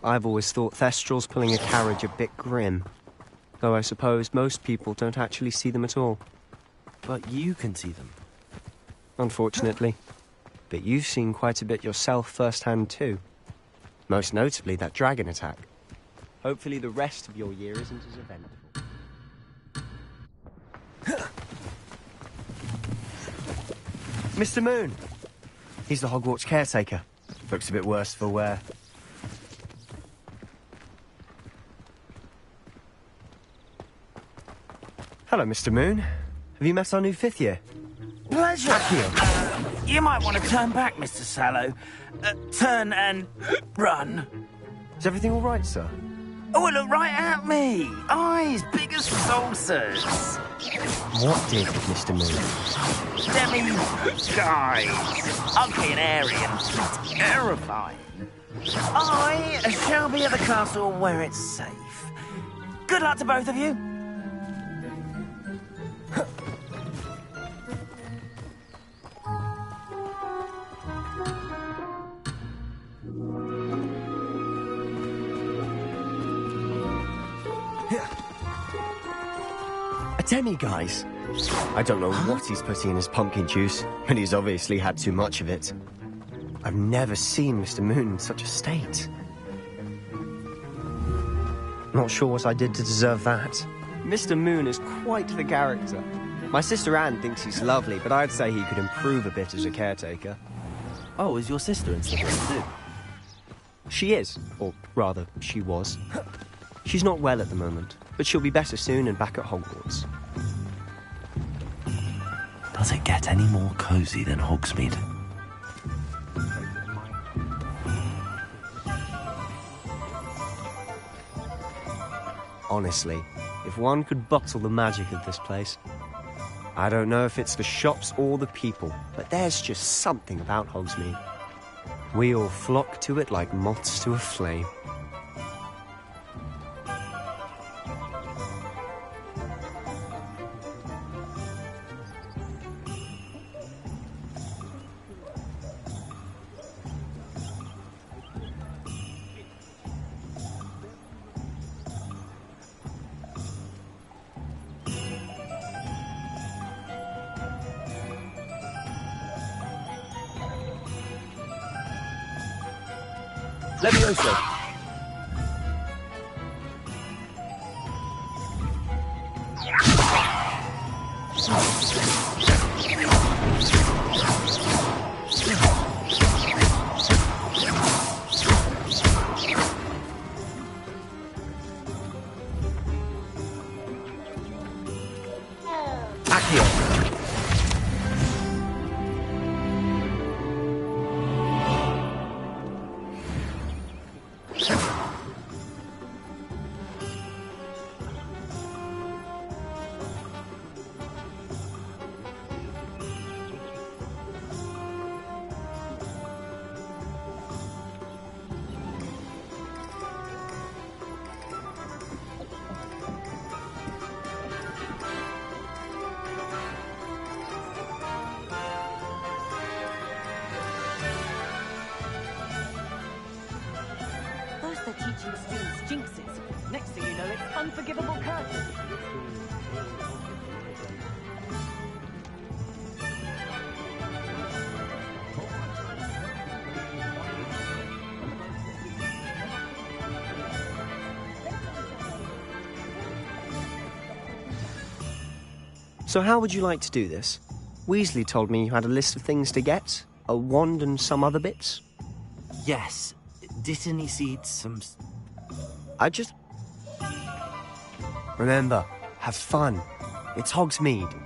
I've always thought Thestrals pulling a carriage a bit grim. Though I suppose most people don't actually see them at all. But you can see them. Unfortunately. But you've seen quite a bit yourself firsthand too. Most notably that dragon attack. Hopefully the rest of your year isn't as eventful. Mr. Moon! He's the Hogwarts caretaker. Looks a bit worse for wear. Hello, Mr. Moon. Have you met our new fifth year? Pleasure. You might want to turn back, Mr. Sallow. Turn and run. Is everything all right, sir? Oh, look right at me. Eyes big as saucers. What did, Mr. Moon? Demi-guys. Ugly and airy and terrifying. I shall be at the castle where it's safe. Good luck to both of you. A demi-guise? I don't know what he's putting in his pumpkin juice, but he's obviously had too much of it. I've never seen Mr. Moon in such a state. Not sure what I did to deserve that. Mr. Moon is quite the character. My sister Anne thinks he's lovely, but I'd say he could improve a bit as a caretaker. Oh, is your sister in Slytherin too? She is, or rather, she was. She's not well at the moment, but she'll be better soon and back at Hogwarts. Does it get any more cosy than Hogsmeade? Honestly, if one could bottle the magic of this place. I don't know if it's the shops or the people, but there's just something about Hogsmeade. We all flock to it like moths to a flame. Levioso! They're teaching students jinxes. Next thing you know, it's unforgivable curses. So how would you like to do this? Weasley told me you had a list of things to get, a wand and some other bits. Yes. Dittany seeds, some... I just... Remember, have fun. It's Hogsmeade.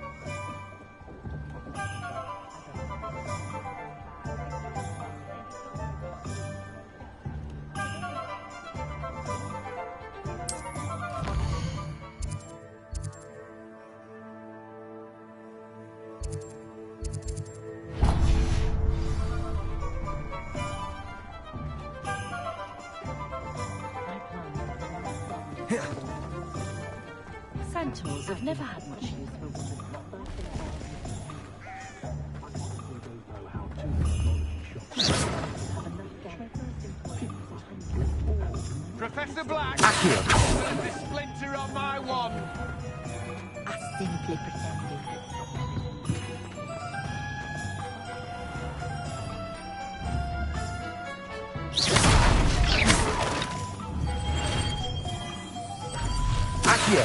Centaurs have never had much use for women. Professor Black! Accio! There's a splinter on my wand! I simply pretended. Accio!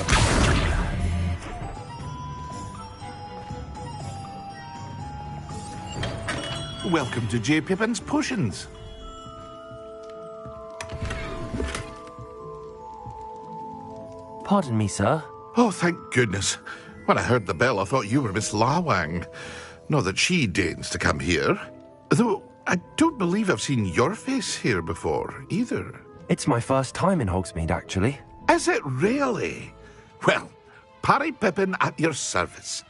Welcome to J. Pippin's Potions. Pardon me, sir. Oh, thank goodness. When I heard the bell, I thought you were Miss Lawang. Not that she deigns to come here. Though I don't believe I've seen your face here before, either. It's my first time in Hogsmeade, actually. Is it really? Well, Parry Pippin at your service.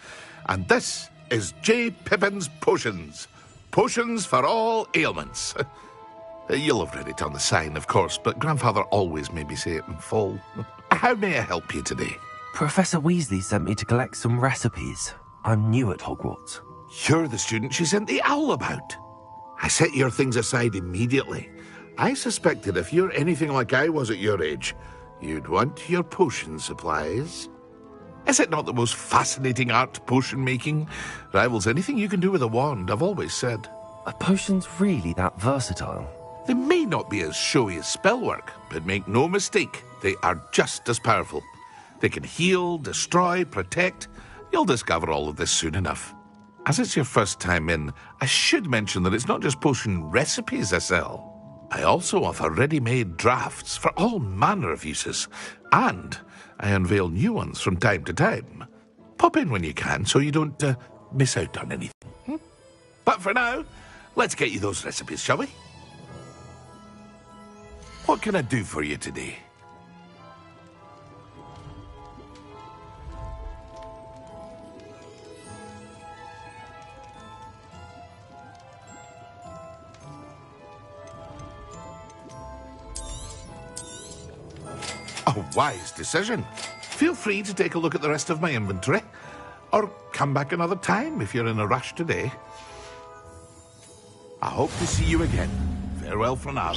And this is J. Pippin's Potions. Potions for all ailments. You'll have read it on the sign, of course, but Grandfather always made me say it in full. How may I help you today? Professor Weasley sent me to collect some recipes. I'm new at Hogwarts. You're the student she sent the owl about. I set your things aside immediately. I suspected if you're anything like I was at your age, you'd want your potion supplies. Is it not the most fascinating art, potion making? Rivals anything you can do with a wand, I've always said. Are potions really that versatile? They may not be as showy as spellwork, but make no mistake, they are just as powerful. They can heal, destroy, protect. You'll discover all of this soon enough. As it's your first time in, I should mention that it's not just potion recipes I sell. I also offer ready-made drafts for all manner of uses, and I unveil new ones from time to time. Pop in when you can so you don't miss out on anything. But for now, let's get you those recipes, shall we? What can I do for you today? A wise decision. Feel free to take a look at the rest of my inventory, or come back another time if you're in a rush today. I hope to see you again. Farewell for now.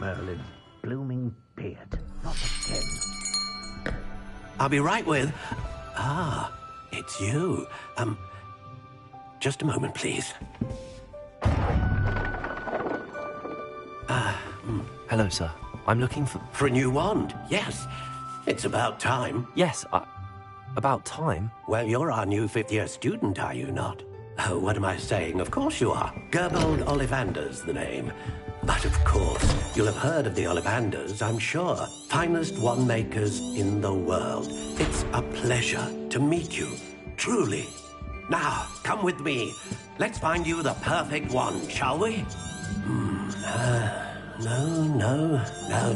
Merlin's blooming beard. Not again. I'll be right with... Ah, it's you. Just a moment, please. Hello, sir. I'm looking for... For a new wand, yes. It's about time. Yes, about time. Well, you're our new fifth-year student, are you not? Oh, what am I saying? Of course you are. Gerbold Ollivander's the name. But of course, you'll have heard of the Ollivanders, I'm sure. Finest wand makers in the world. It's a pleasure to meet you, truly. Now, come with me. Let's find you the perfect wand, shall we? No,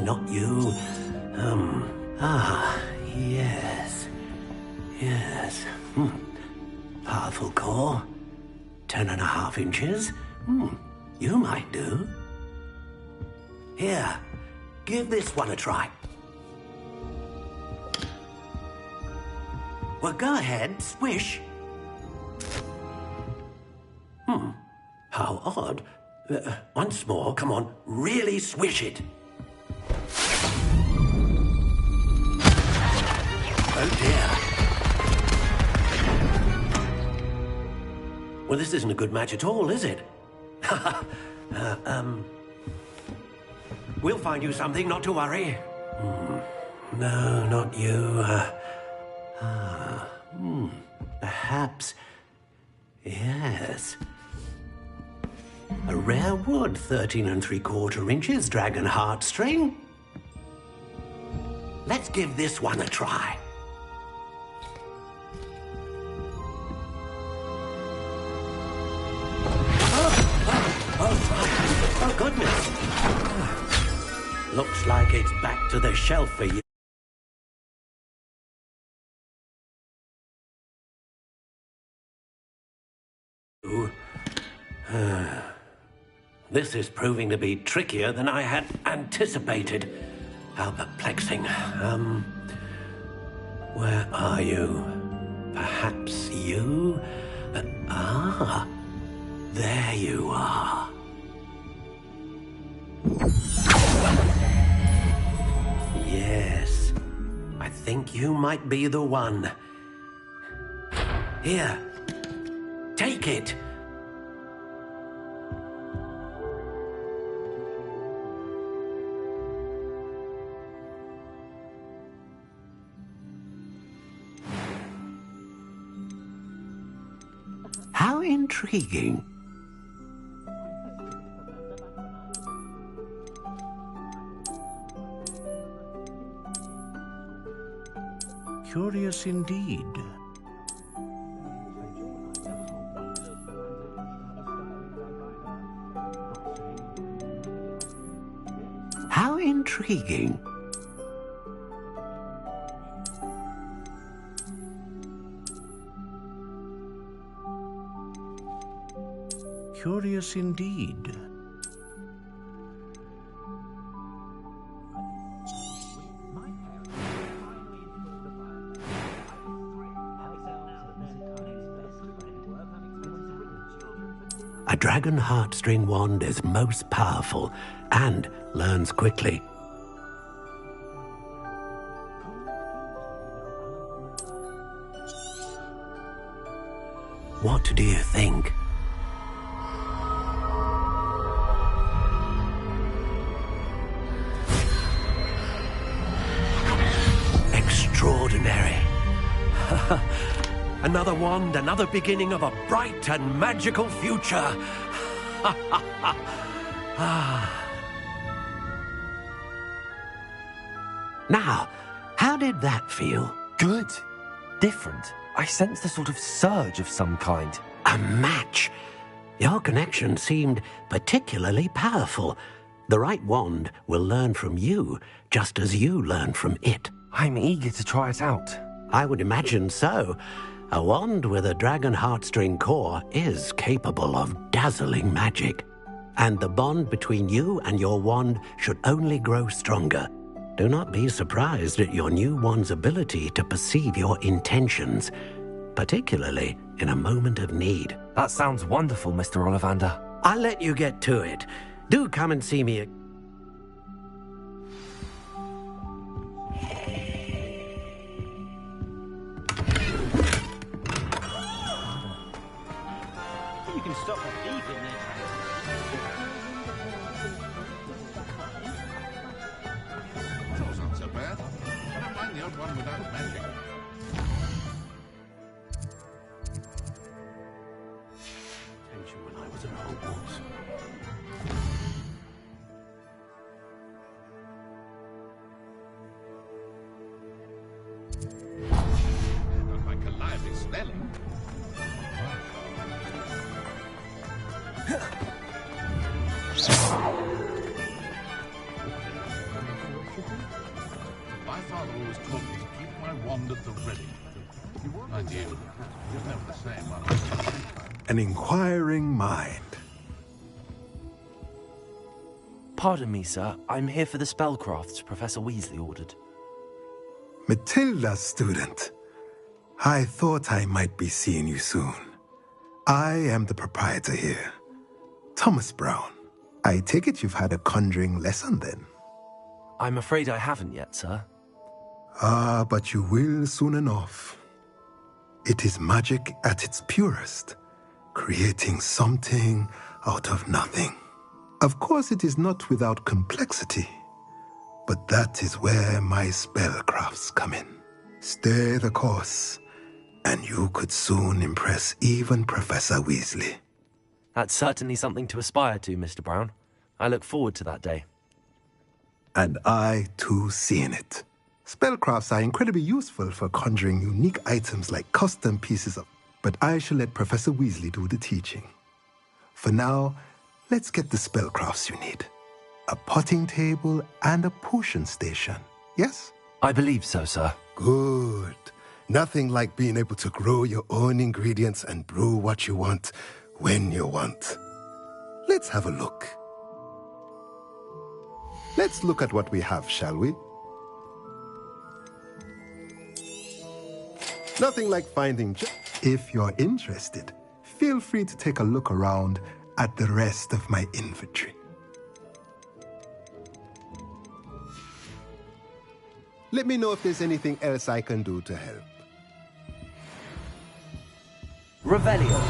not you. Yes. Powerful core. 10.5 inches. You might do. Here, give this one a try. Well, go ahead, swish. How odd. Once more, come on, really swish it. Oh dear. Well, this isn't a good match at all, is it? We'll find you something, not to worry. No, not you. Perhaps. Yes. A rare wood, 13 3/4 inches, dragon heartstring. Let's give this one a try. Oh, goodness. Looks like it's back to the shelf for you. This is proving to be trickier than I had anticipated. How perplexing. Where are you? Perhaps you? There you are. Yes, I think you might be the one. Here, take it. How intriguing. Curious indeed. How intriguing. Curious indeed. A dragon heartstring wand is most powerful and learns quickly. What do you think? Extraordinary. Another wand, another beginning of a bright and magical future. Now, how did that feel? Good. Different. I sensed a sort of surge of some kind. A match. Your connection seemed particularly powerful. The right wand will learn from you, just as you learn from it. I'm eager to try it out. I would imagine so. A wand with a dragon heartstring core is capable of dazzling magic. And the bond between you and your wand should only grow stronger. Do not be surprised at your new wand's ability to perceive your intentions, particularly in a moment of need. That sounds wonderful, Mr. Ollivander. I'll let you get to it. Do come and see me. You can stop the thief in there. Those aren't so bad. I don't mind the odd one without magic. Attention when I was at Hogwarts. Not my calliope smelling. My father always told me to keep my wand at the ready. Mind you, he was never the same one. An inquiring mind. Pardon me, sir. I'm here for the spellcrafts Professor Weasley ordered. Matilda, student. I thought I might be seeing you soon. I am the proprietor here, Thomas Brown. I take it you've had a conjuring lesson then? I'm afraid I haven't yet, sir. Ah, but you will soon enough. It is magic at its purest, creating something out of nothing. Of course, it is not without complexity, but that is where my spellcrafts come in. Stay the course, and you could soon impress even Professor Weasley. That's certainly something to aspire to, Mr. Brown. I look forward to that day. And I, too, see in it. Spellcrafts are incredibly useful for conjuring unique items like custom pieces of... But I shall let Professor Weasley do the teaching. For now, let's get the spellcrafts you need. A potting table and a potion station, yes? I believe so, sir. Good. Nothing like being able to grow your own ingredients and brew what you want when you want. Let's have a look. Let's look at what we have, shall we? Nothing like finding... If you're interested, feel free to take a look around at the rest of my inventory. Let me know if there's anything else I can do to help. Revelio.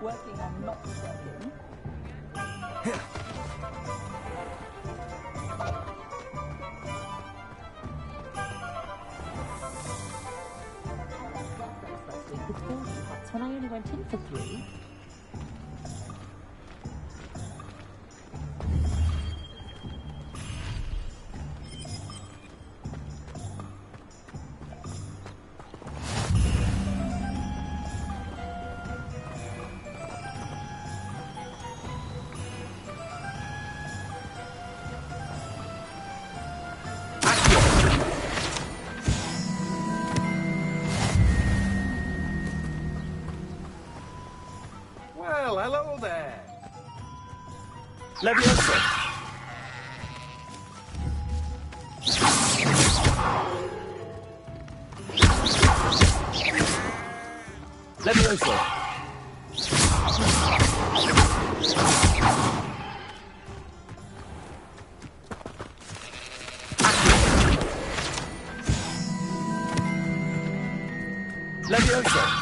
Working on not working. With 40 pots when I only went in for 3. Well, hello there. Leviosa. Leviosa. Leviosa.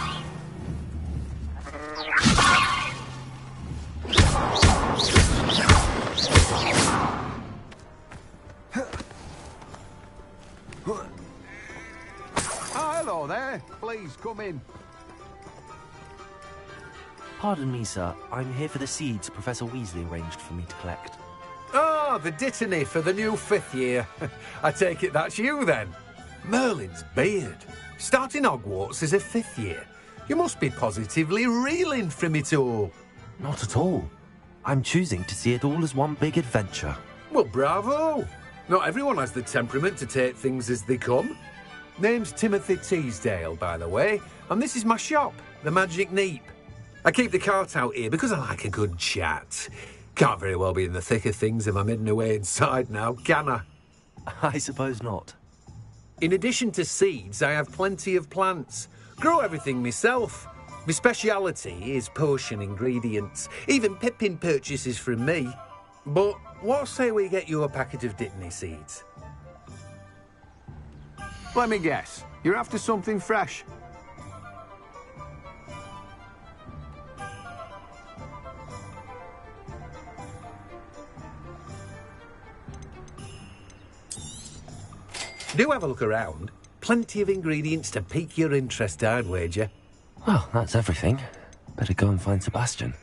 Hello there. Please come in. Pardon me, sir. I'm here for the seeds Professor Weasley arranged for me to collect. Oh, the dittany for the new 5th year. I take it that's you then. Merlin's beard. Starting Hogwarts as a 5th year. You must be positively reeling from it all. Not at all. I'm choosing to see it all as one big adventure. Well, bravo. Not everyone has the temperament to take things as they come. Name's Timothy Teasdale, by the way, and this is my shop, the Magic Neep. I keep the cart out here because I like a good chat. Can't very well be in the thick of things if I'm hidden away inside now, can I? I suppose not. In addition to seeds, I have plenty of plants. Grow everything myself. My speciality is potion ingredients. Even Pippin purchases from me. But what say we get you a packet of Dittany seeds? Let me guess. You're after something fresh. Do have a look around. Plenty of ingredients to pique your interest, I'd wager. Well, that's everything. Better go and find Sebastian.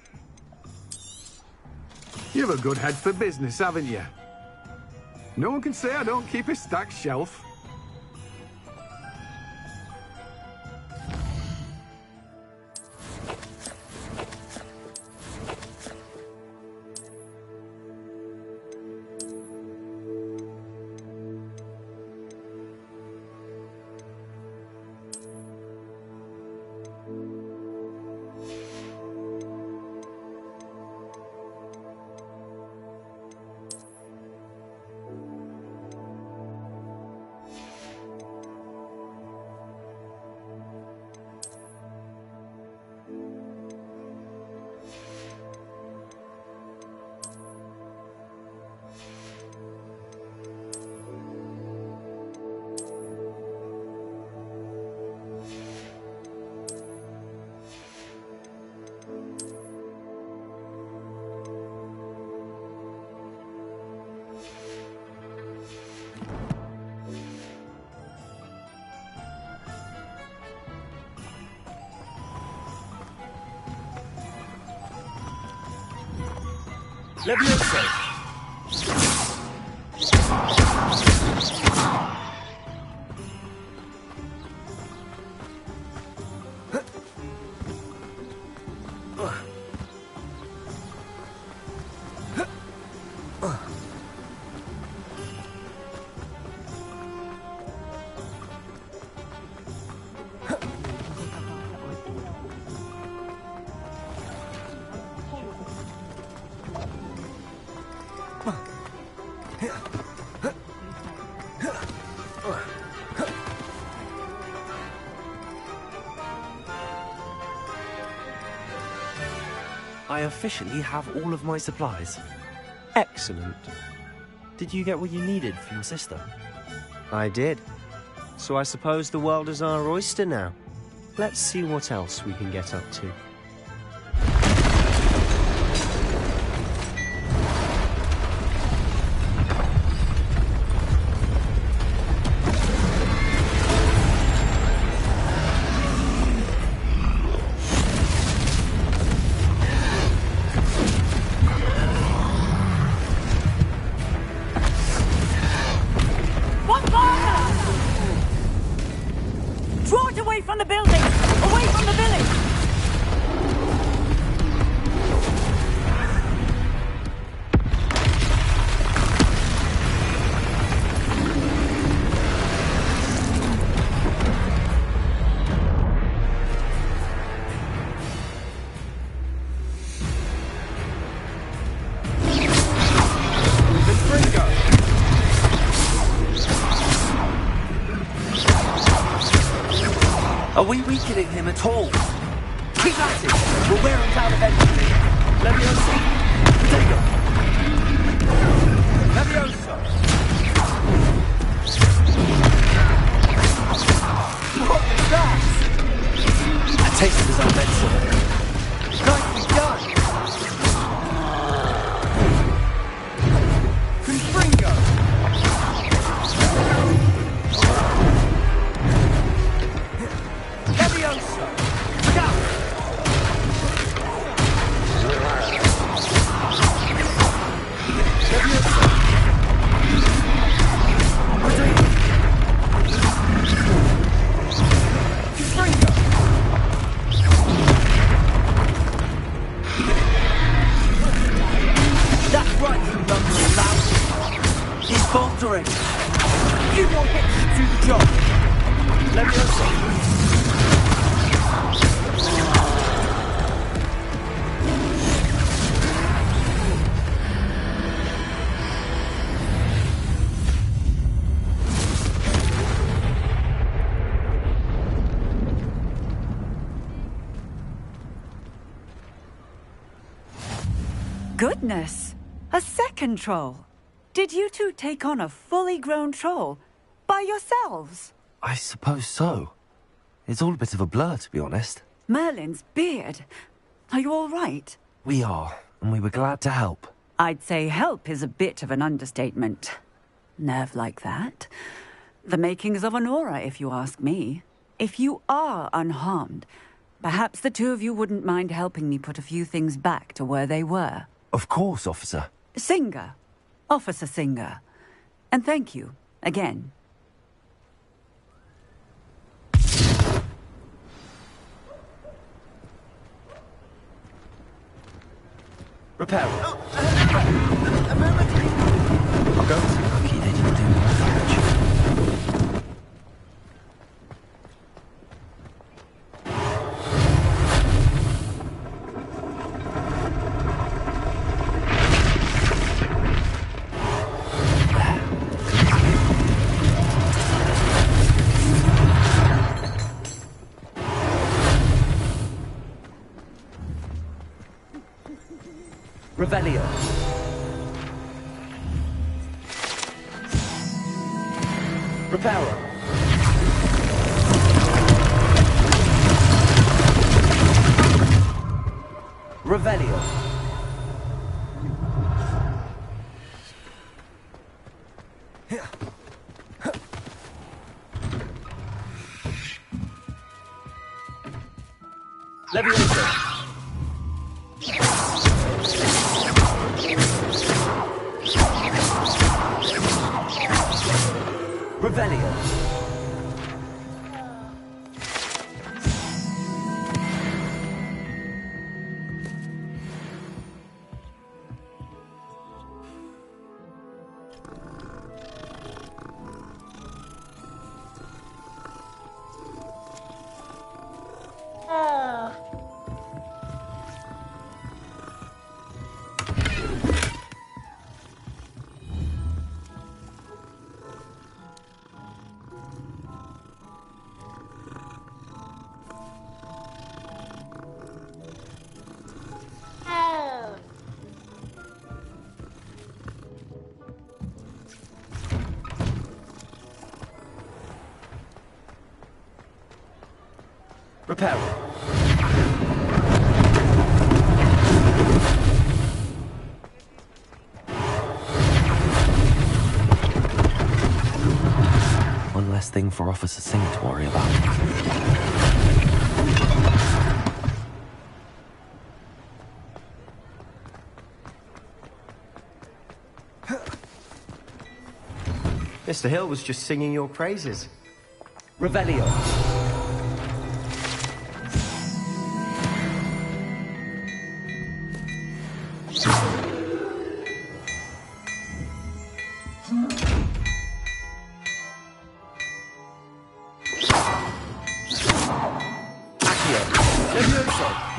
You've a good head for business, haven't you? No one can say I don't keep a stacked shelf. Levioso! I officially have all of my supplies. Excellent. Did you get what you needed for your sister? I did. So I suppose the world is our oyster now. Let's see what else we can get up to. Draw it away from the building! Away from the village! Are we weakening him at all? Keep at it! We'll wear him down eventually. Levioso! Potato! Levioso! What was that? A taste of his own medicine. Nicely done! Confringo! Levioso! Look out! Levioso! Potato! Confringo! That's right, you lumbering lout! He's faltering! Few more hits to do the job! Levioso! Goodness! A second troll! Did you two take on a fully grown troll? By yourselves? I suppose so. It's all a bit of a blur, to be honest. Merlin's beard. Are you all right? We are, and we were glad to help. I'd say help is a bit of an understatement. Nerve like that. The makings of an aura, if you ask me. If you are unharmed, perhaps the two of you wouldn't mind helping me put a few things back to where they were. Of course, officer. Singer. Officer Singer. And thank you, again. Repair. I'll go. Lucky they didn't do more damage. Revelio. Reparo. Revelio. Levioso. Revelio. Repair. One less thing for Officer Singh to worry about. Mr. Hill was just singing your praises. Revelio.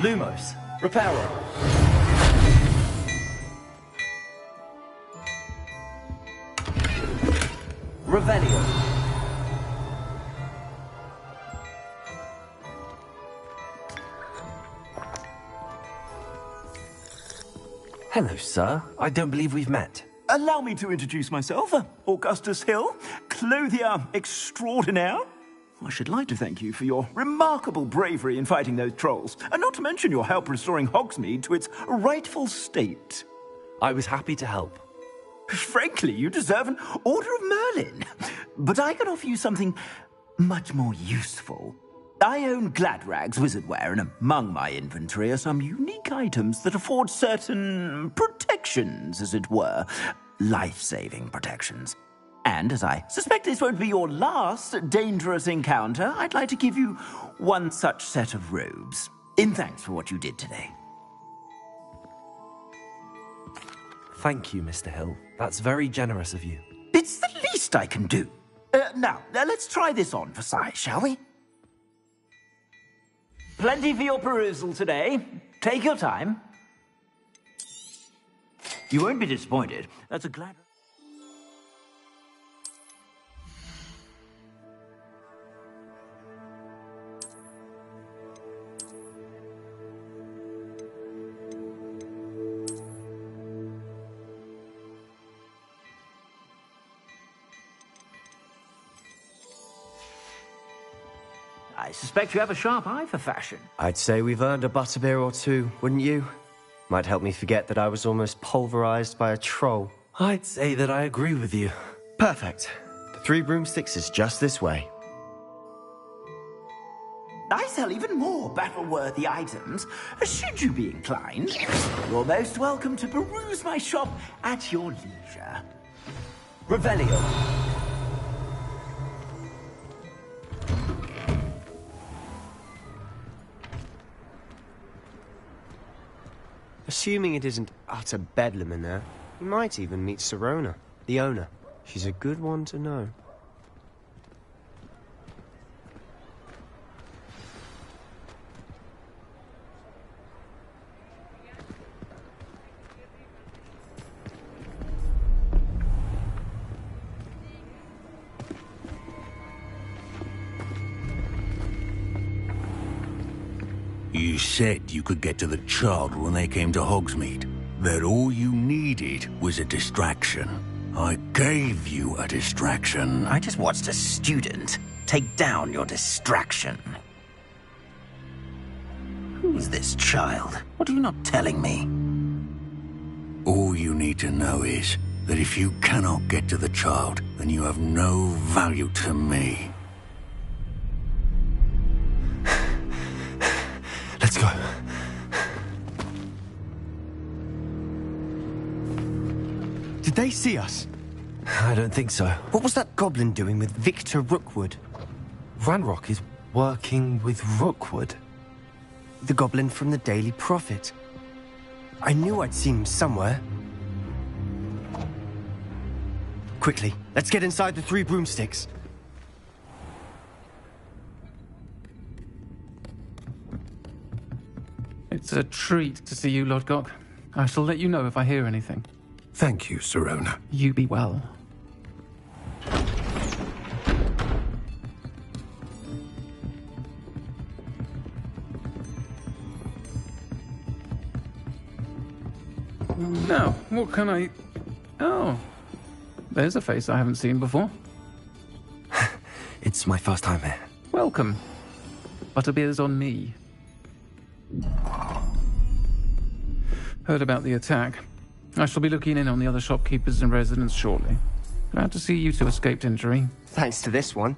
Lumos. Reparo. Revelio. Hello, sir. I don't believe we've met. Allow me to introduce myself, Augustus Hill, clothier extraordinaire. I should like to thank you for your remarkable bravery in fighting those trolls, and not to mention your help restoring Hogsmeade to its rightful state. I was happy to help. Frankly, you deserve an Order of Merlin. But I can offer you something much more useful. I own Gladrag's wizardware, and among my inventory are some unique items that afford certain protections, as it were. Life-saving protections. And as I suspect this won't be your last dangerous encounter, I'd like to give you one such set of robes, in thanks for what you did today. Thank you, Mr. Hill. That's very generous of you. It's the least I can do. Now, let's try this on for size, shall we? Plenty for your perusal today. Take your time. You won't be disappointed. That's a glad... I suspect you have a sharp eye for fashion. I'd say we've earned a butterbeer or two, wouldn't you? Might help me forget that I was almost pulverized by a troll. I'd say that I agree with you. Perfect. The 3 broomsticks is just this way. I sell even more battle-worthy items, should you be inclined. You're most welcome to peruse my shop at your leisure. Revelio. Assuming it isn't utter bedlam in there, you might even meet Sirona, the owner. She's a good one to know. You said you could get to the child when they came to Hogsmeade. That all you needed was a distraction. I gave you a distraction. I just watched a student take down your distraction. Who's this child? What are you not telling me? All you need to know is that if you cannot get to the child, then you have no value to me. Let's go. Did they see us? I don't think so. What was that goblin doing with Victor Rookwood? Ranrock is working with Rookwood. The goblin from the Daily Prophet. I knew I'd seen him somewhere. Quickly, let's get inside the 3 broomsticks. It's a treat to see you, Lodgok. I shall let you know if I hear anything. Thank you, Sirona. You be well. Now, what can I... Oh, there's a face I haven't seen before. It's my first time here. Welcome. Butterbeer's on me. Heard about the attack. I shall be looking in on the other shopkeepers and residents shortly. Glad to see you two escaped injury. Thanks to this one.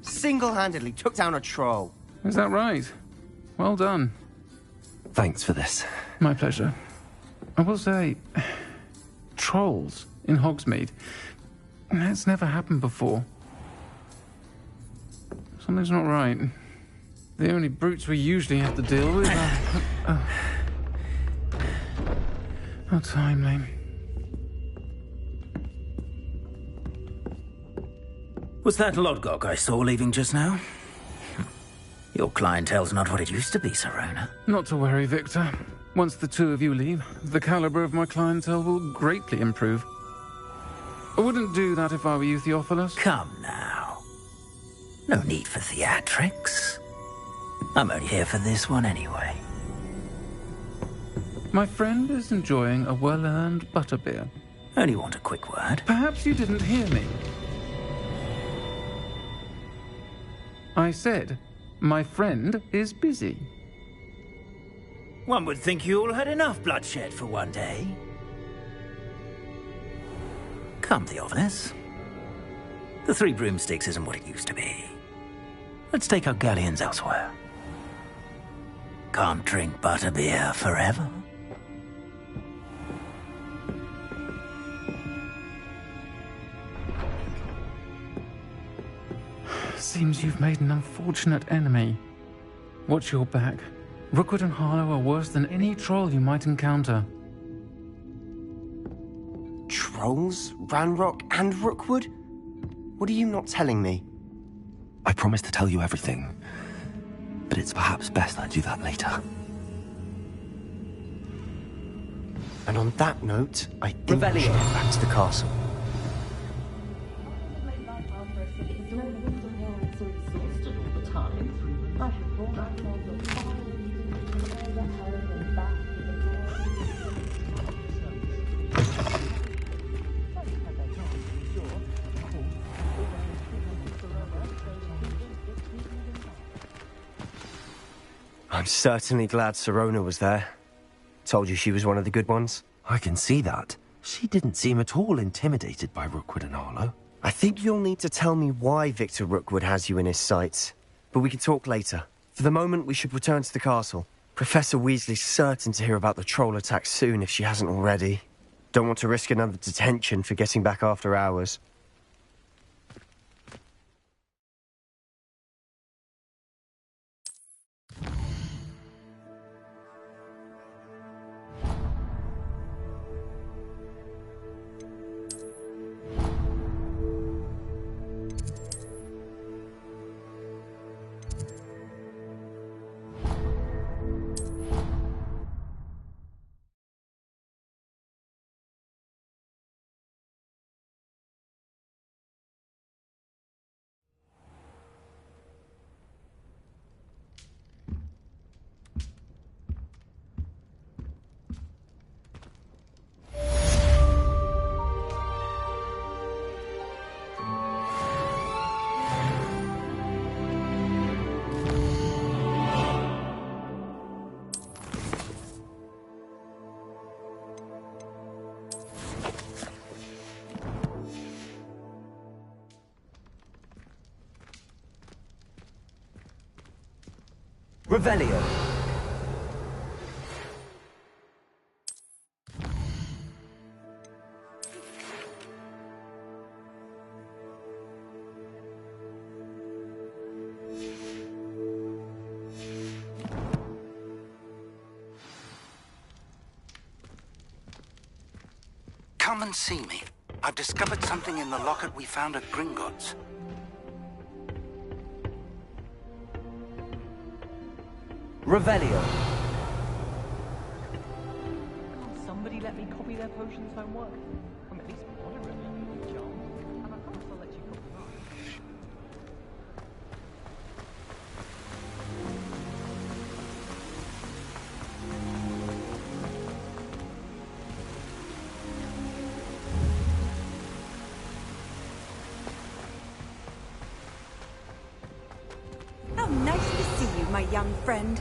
Single-handedly took down a troll. Is that right? Well done. Thanks for this. My pleasure. I will say, trolls in Hogsmeade. That's never happened before. Something's not right. The only brutes we usually have to deal with are... How timely. Was that Lodgok I saw leaving just now? Your clientele's not what it used to be, Sirona. Not to worry, Victor. Once the 2 of you leave, the caliber of my clientele will greatly improve. I wouldn't do that if I were you, Theophilus. Come now. No need for theatrics. I'm only here for this one anyway. My friend is enjoying a well-earned butterbeer. Only want a quick word. Perhaps you didn't hear me. I said, my friend is busy. One would think you all had enough bloodshed for one day. Come, Theophilus. The 3 broomsticks isn't what it used to be. Let's take our galleons elsewhere. Can't drink butterbeer forever. Seems you've made an unfortunate enemy. Watch your back. Rookwood and Harlow are worse than any troll you might encounter. Trolls? Ranrock and Rookwood? What are you not telling me? I promise to tell you everything, but it's perhaps best I do that later. And on that note, I think we should get back to the castle. I'm certainly glad Sirona was there. Told you she was one of the good ones. I can see that. She didn't seem at all intimidated by Rookwood and Harlow. I think you'll need to tell me why Victor Rookwood has you in his sights. But we can talk later. For the moment, we should return to the castle. Professor Weasley's certain to hear about the troll attack soon if she hasn't already. Don't want to risk another detention for getting back after hours. Revelio. and see me. I've discovered something in the locket we found at Gringotts. Revelio. Can't somebody let me copy their potions homework? I'm at least moderately John. And I promise I'll let you copy mine. How nice to see you, my young friend.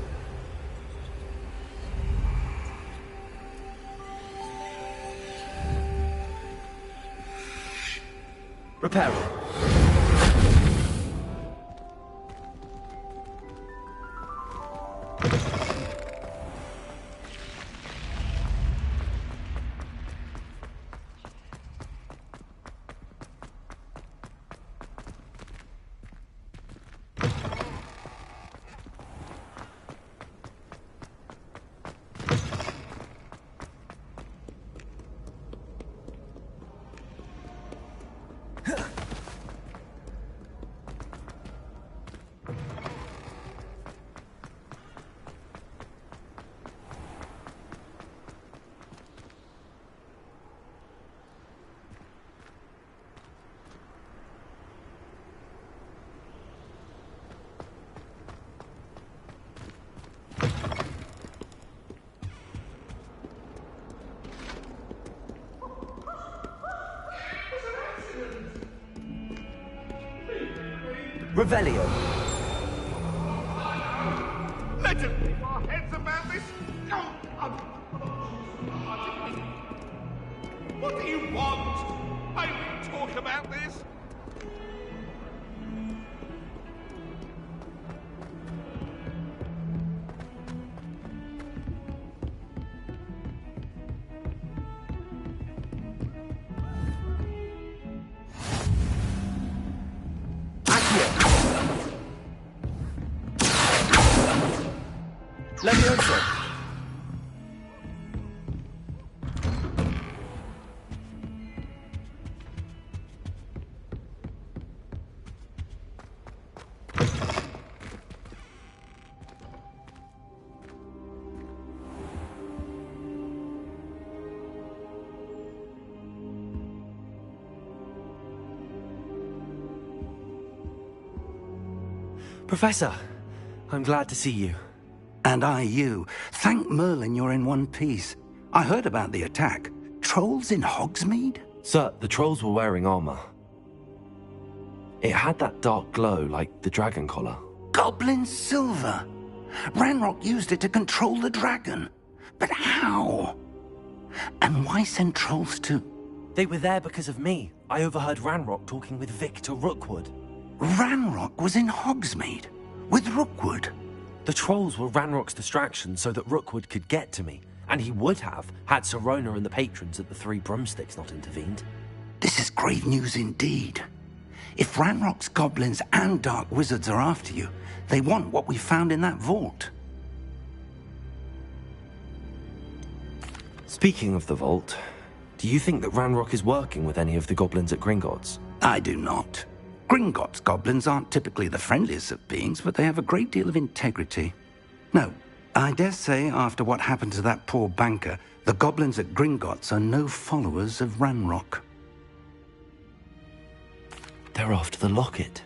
Reparo. Revelio. Let us keep our heads about this. What do you want? I will talk about this. Levioso. Professor, I'm glad to see you. And I you. Thank Merlin you're in one piece. I heard about the attack. Trolls in Hogsmeade? Sir, the trolls were wearing armor. It had that dark glow like the dragon collar. Goblin silver. Ranrock used it to control the dragon. But how? And why send trolls too? They were there because of me. I overheard Ranrock talking with Victor Rookwood. Ranrock was in Hogsmeade? With Rookwood? The trolls were Ranrock's distraction so that Rookwood could get to me. And he would have, had Sirona and the patrons at the Three Broomsticks not intervened. This is grave news indeed. If Ranrock's goblins and dark wizards are after you, they want what we found in that vault. Speaking of the vault, do you think that Ranrock is working with any of the goblins at Gringotts? I do not. Gringotts goblins aren't typically the friendliest of beings, but they have a great deal of integrity. No, I dare say after what happened to that poor banker, the goblins at Gringotts are no followers of Ranrock. They're after the locket.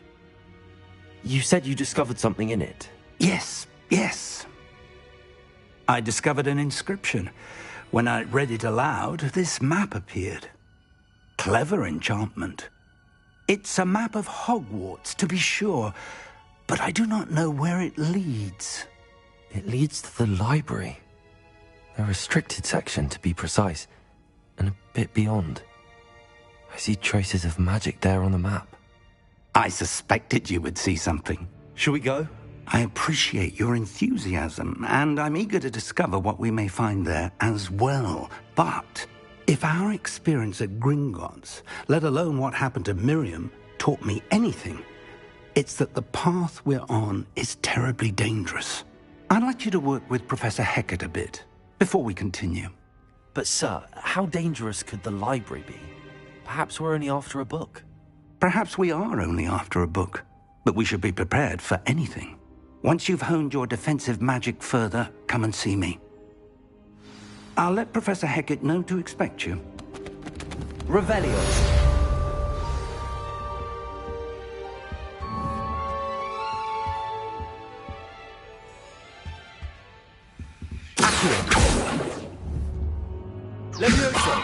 You said you discovered something in it. Yes. I discovered an inscription. When I read it aloud, this map appeared. Clever enchantment. It's a map of Hogwarts, to be sure, but I do not know where it leads. It leads to the library. A restricted section, to be precise, and a bit beyond. I see traces of magic there on the map. I suspected you would see something. Shall we go? I appreciate your enthusiasm, and I'm eager to discover what we may find there as well. But if our experience at Gringotts, let alone what happened to Miriam, taught me anything, it's that the path we're on is terribly dangerous. I'd like you to work with Professor Hecat a bit before we continue. But, sir, how dangerous could the library be? Perhaps we're only after a book. Perhaps we are only after a book, but we should be prepared for anything. Once you've honed your defensive magic further, come and see me. I'll let Professor Hecat know to expect you. Revelio. Levioso.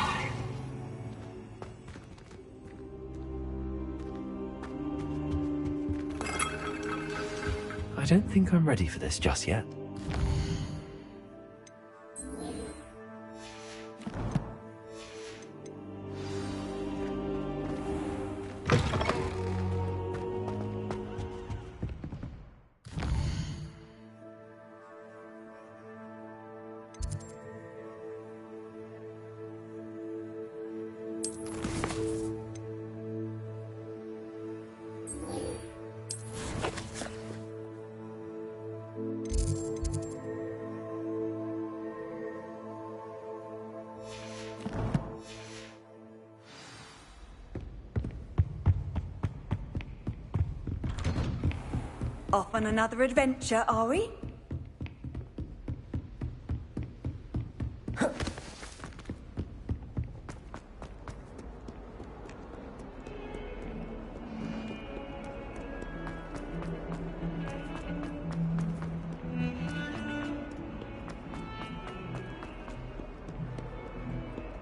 I don't think I'm ready for this just yet. Off on another adventure, are we?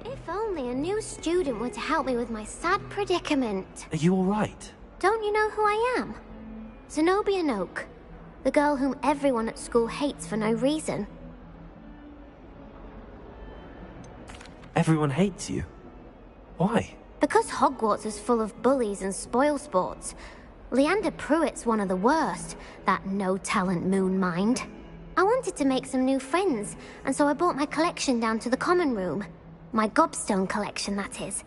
If only a new student were to help me with my sad predicament. Are you all right? Don't you know who I am? Zenobia Noak, the girl whom everyone at school hates for no reason. Everyone hates you. Why? Because Hogwarts is full of bullies and spoilsports. Leander Pruitt's one of the worst, that no-talent moon mind. I wanted to make some new friends, and so I brought my collection down to the common room. My gobstone collection, that is.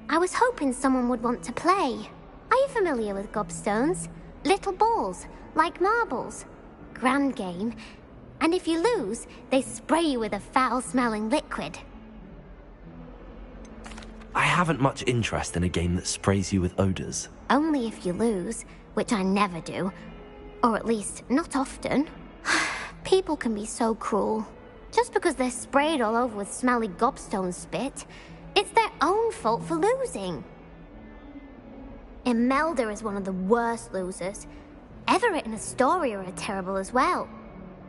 I was hoping someone would want to play. Are you familiar with gobstones? Little balls, like marbles. Grand game. And if you lose, they spray you with a foul-smelling liquid. I haven't much interest in a game that sprays you with odors. Only if you lose, which I never do. Or at least, not often. People can be so cruel. Just because they're sprayed all over with smelly gobstone spit, it's their own fault for losing. Imelda is one of the worst losers. Everett and Astoria are terrible as well.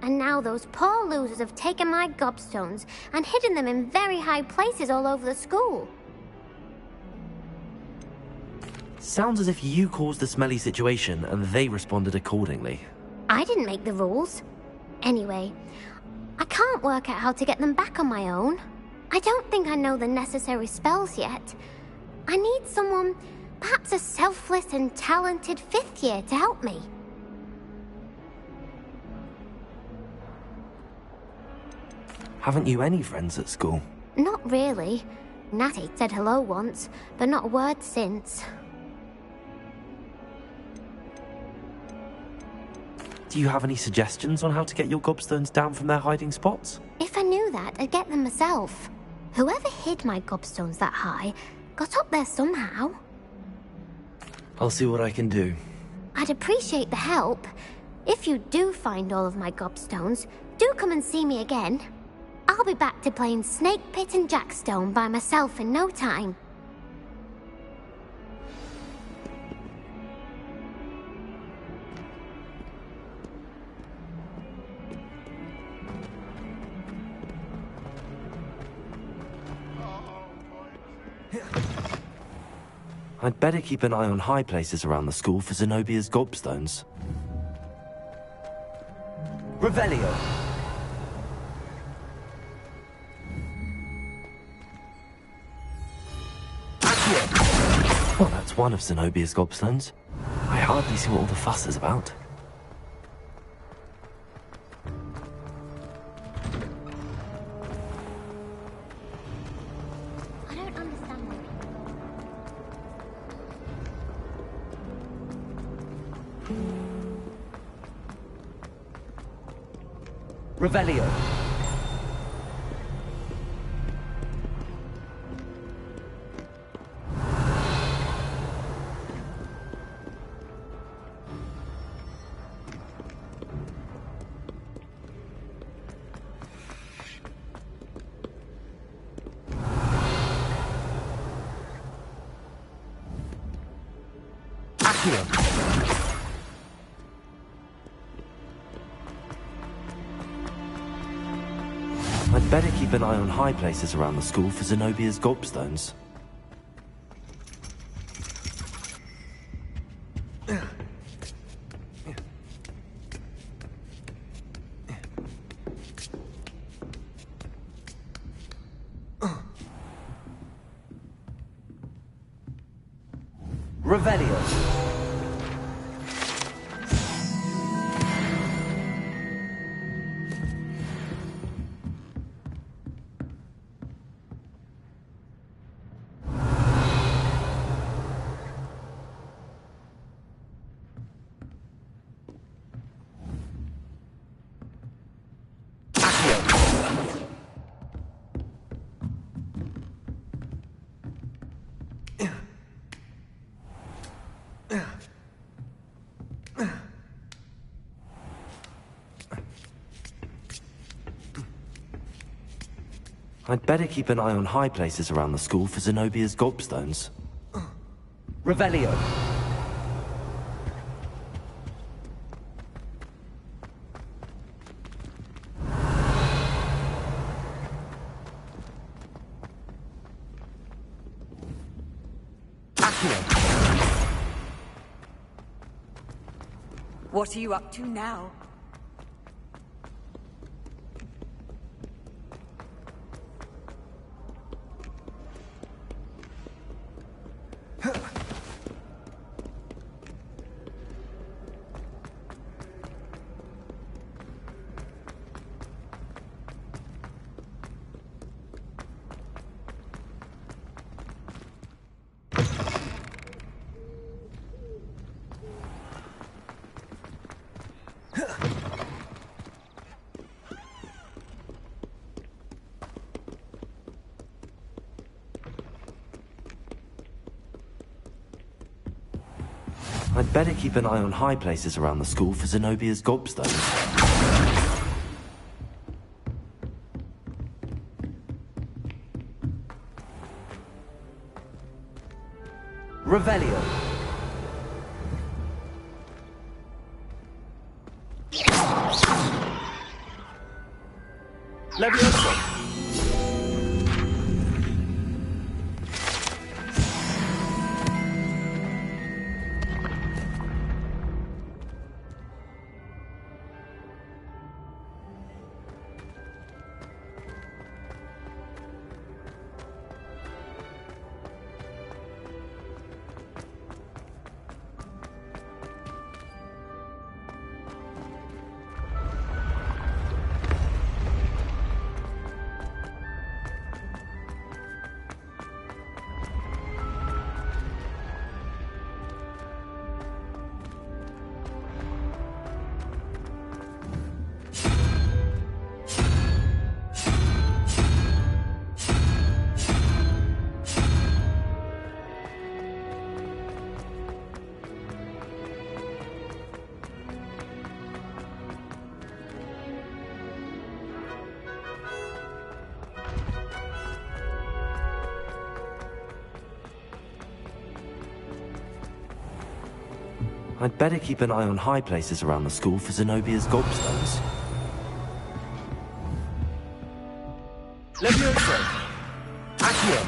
And now those poor losers have taken my gobstones and hidden them in very high places all over the school. Sounds as if you caused the smelly situation and they responded accordingly. I didn't make the rules. Anyway, I can't work out how to get them back on my own. I don't think I know the necessary spells yet. I need someone, perhaps a selfless and talented fifth year to help me. Haven't you any friends at school? Not really. Natty said hello once, but not a word since. Do you have any suggestions on how to get your gobstones down from their hiding spots? If I knew that, I'd get them myself. Whoever hid my gobstones that high got up there somehow. I'll see what I can do. I'd appreciate the help. If you do find all of my gobstones, do come and see me again. I'll be back to playing Snake Pit and Jackstone by myself in no time. I'd better keep an eye on high places around the school for Zenobia's gobstones. Revelio. Well, that's one of Zenobia's gobstones. I hardly see what all the fuss is about. I don't understand why Revelio. Accio. I'd better keep an eye on high places around the school for Zenobia's gobstones. Revelio. I'd better keep an eye on high places around the school for Zenobia's gobstones. Revelio. What are you up to now? I'd better keep an eye on high places around the school for Zenobia's gobstones. Revelio. Levioso. I'd better keep an eye on high places around the school for Zenobia's gobstones. Levioso. Accio.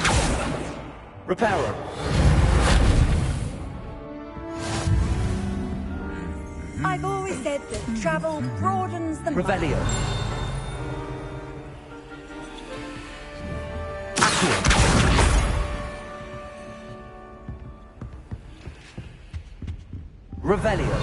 Reparo. I've always said that travel broadens the mind. Revelio. Revelio.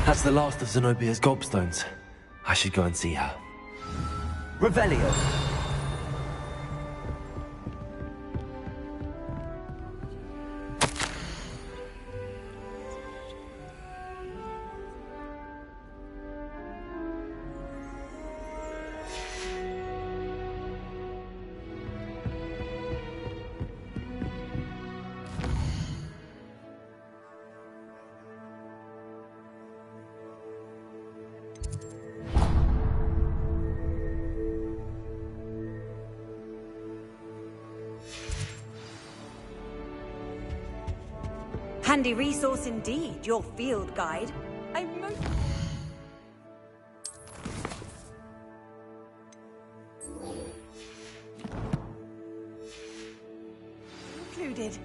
That's the last of Zenobia's gobstones. I should go and see her. Revelio. Handy resource indeed, your field guide. Included.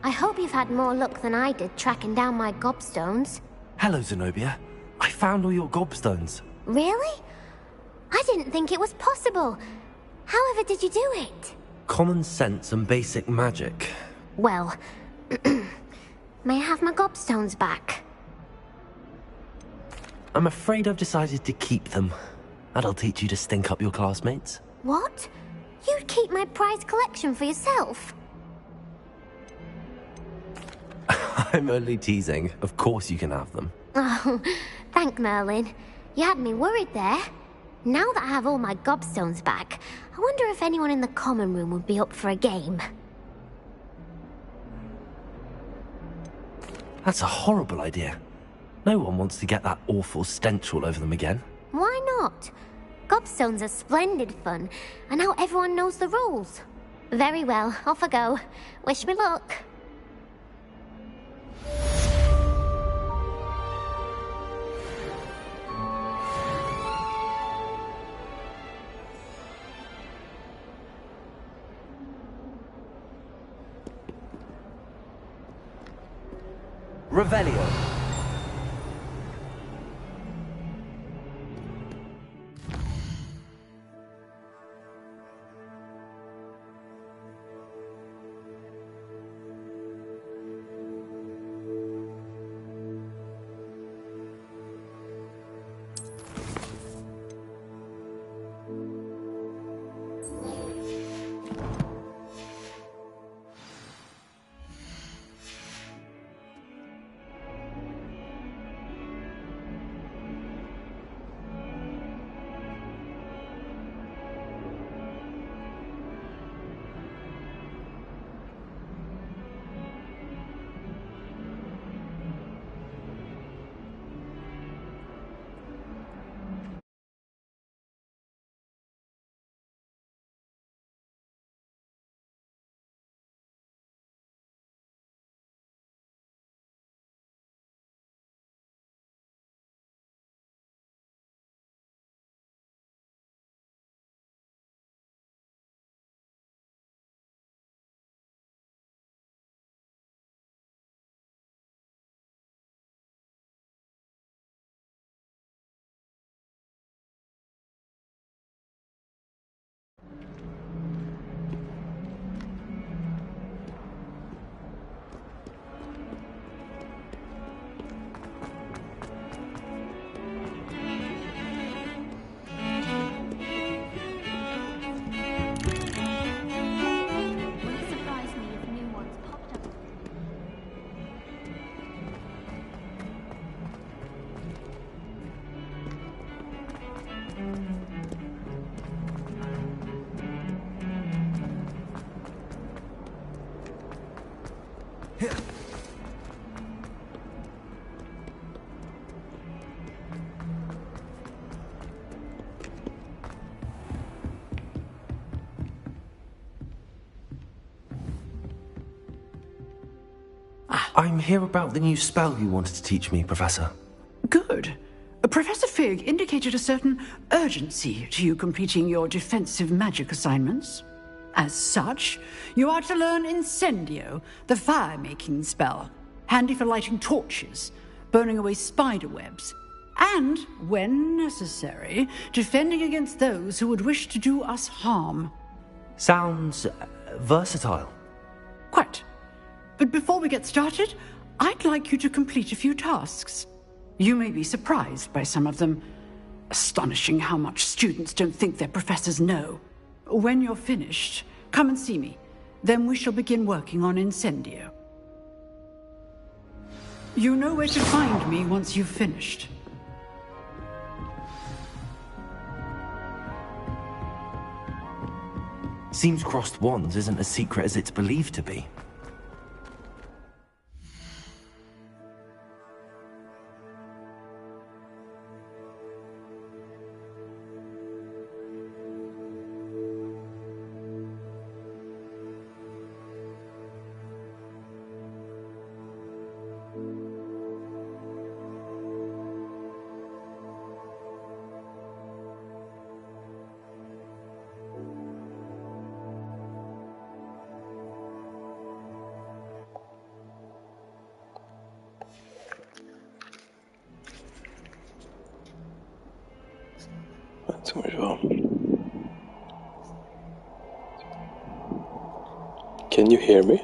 I hope you've had more luck than I did tracking down my gobstones. Hello, Zenobia. I found all your gobstones. Really? I didn't think it was possible. However did you do it? Common sense and basic magic. Well, may I have my gobstones back? I'm afraid I've decided to keep them. That'll teach you to stink up your classmates. What? You'd keep my prized collection for yourself? I'm only teasing. Of course you can have them. Oh, thank Merlin. You had me worried there. Now that I have all my gobstones back, I wonder if anyone in the common room would be up for a game. That's a horrible idea. No one wants to get that awful stench all over them again. Why not? Gobstones are splendid fun, and now everyone knows the rules. Very well, off I go. Wish me luck. Revelio. I'm here about the new spell you wanted to teach me, Professor. Good. Professor Fig indicated a certain urgency to you completing your defensive magic assignments. As such, you are to learn Incendio, the fire-making spell, handy for lighting torches, burning away spider webs, and, when necessary, defending against those who would wish to do us harm. Sounds versatile. Quite. But before we get started, I'd like you to complete a few tasks. You may be surprised by some of them. Astonishing how much students don't think their professors know. When you're finished, come and see me. Then we shall begin working on Incendio. You know where to find me once you've finished. Seems crossed wands isn't as secret as it's believed to be. Can you hear me?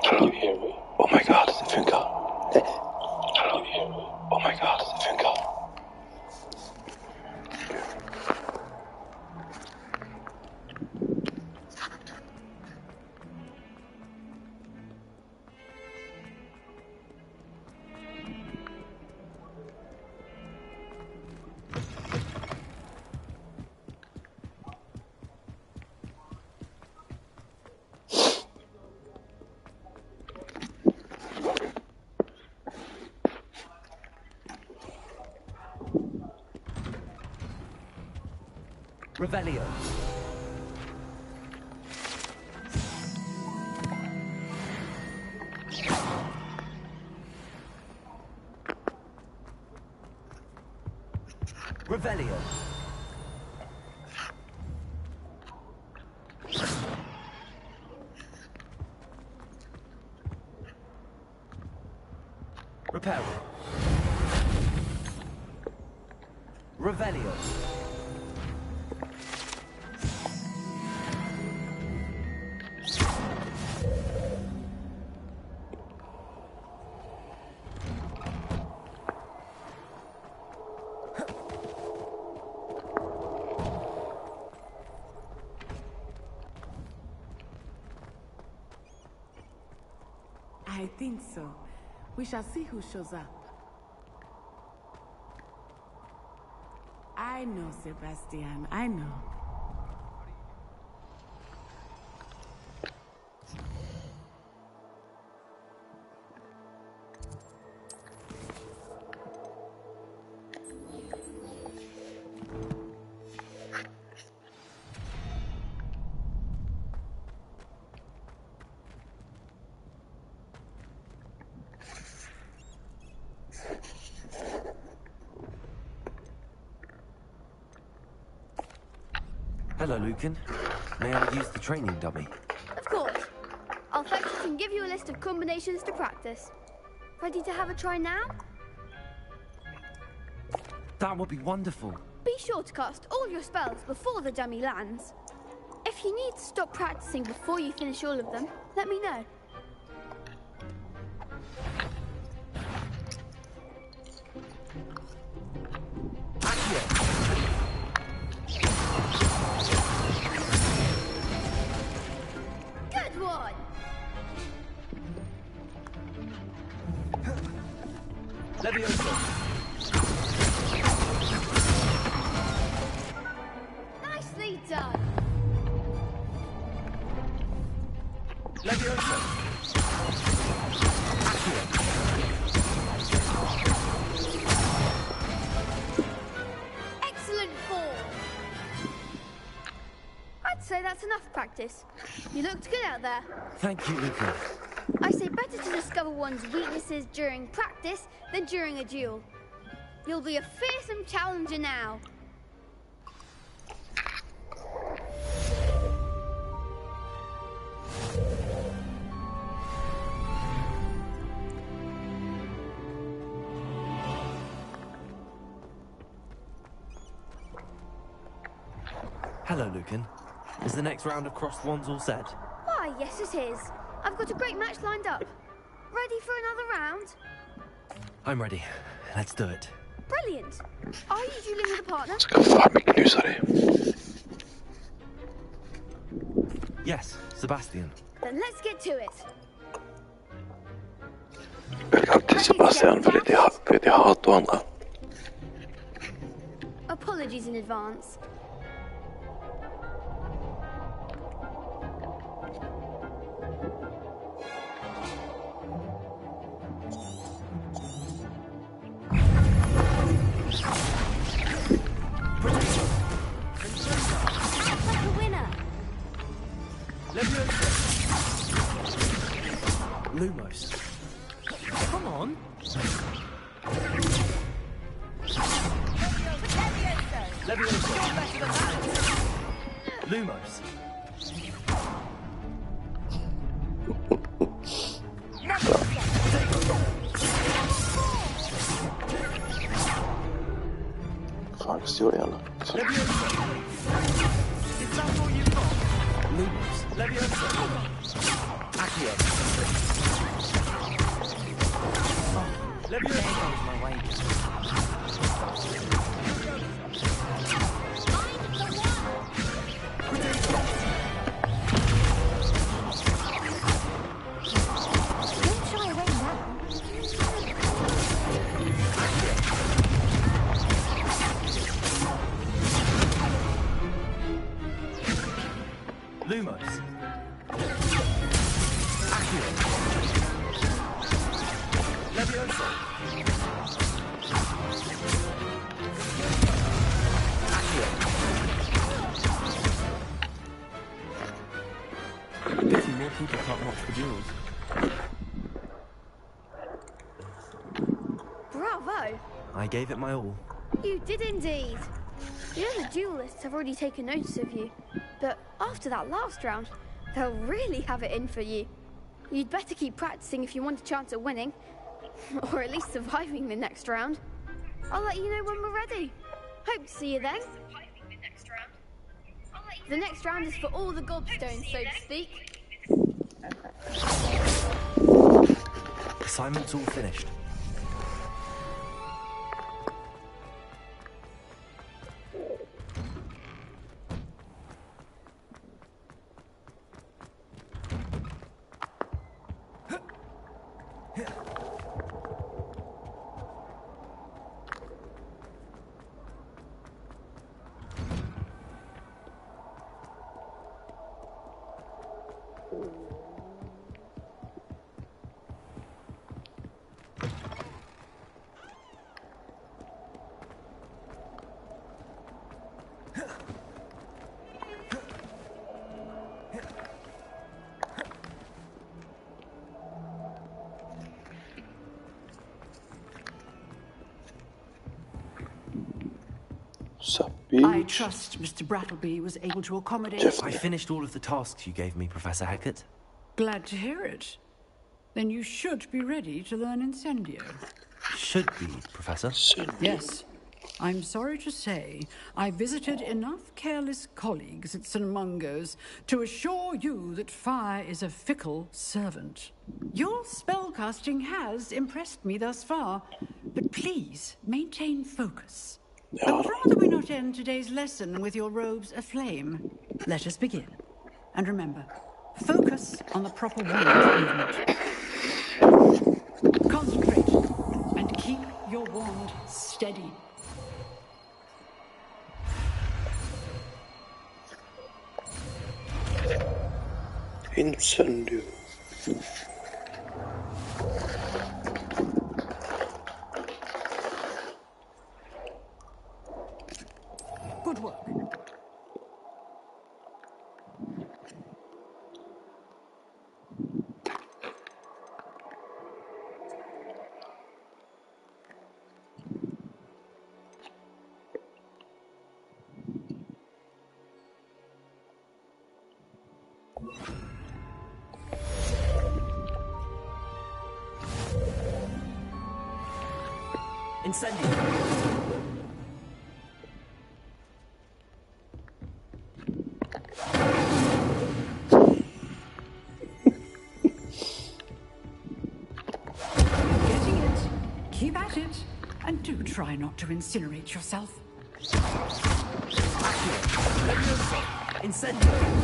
Can you hear me? Oh my god, det funkar. Can you hear me? Oh my god, det funkar. Revelio. Revelio. Reparo. Revelio. I think so. We shall see who shows up. I know, Sebastian, I know. Hello, Lucan. May I use the training dummy? Of course. I'll fetch it and give you a list of combinations to practice. Ready to have a try now? That would be wonderful. Be sure to cast all your spells before the dummy lands. If you need to stop practicing before you finish all of them, let me know. Good one! Levioso. Nicely done! Levioso. Excellent ball! I'd say that's enough practice. You looked good out there. Thank you, Lucan. I say better to discover one's weaknesses during practice than during a duel. You'll be a fearsome challenger now. Hello, Lucan. Is the next round of crossed wands all set? Why, yes it is. I've got a great match lined up. Ready for another round? I'm ready. Let's do it. Brilliant. Are you dueling with a partner? Ska fan mycket knusare. Yes, Sebastian. Then let's get to it. Välkommen till Sebastian för lite hat och andra. Apologies in advance. Like a winner. Lumos. Come on. Lumos. Fan, vad gjorde jag nu? Lumos. Leviosa. Accio. Leviosa. There goes my wages. Don't shy away now. Lumos. Accio. Leviosa. Accio. Pity more people can't watch the duels. Bravo. I gave it my all. You did indeed. The other duelists have already taken notice of you. But after that last round, they'll really have it in for you. You'd better keep practicing if you want a chance at winning. Or at least surviving the next round. I'll let you know when we're ready. Hope to see you then. The next round is for all the gobstones, so to speak. Assignment's all finished. I trust Mr. Brattleby was able to accommodate... I finished all of the tasks you gave me, Professor Hackett. Glad to hear it. Then you should be ready to learn Incendio. Should be, Professor. Yes. I'm sorry to say, I visited enough careless colleagues at St. Mungo's to assure you that fire is a fickle servant. Your spellcasting has impressed me thus far, but please maintain focus. I would rather we not end today's lesson with your robes aflame. Let us begin. And remember, focus on the proper wand movement. Concentrate and keep your wand steady. Incendio. Good work. Incendio. Keep at it, and do try not to incinerate yourself. Incendio.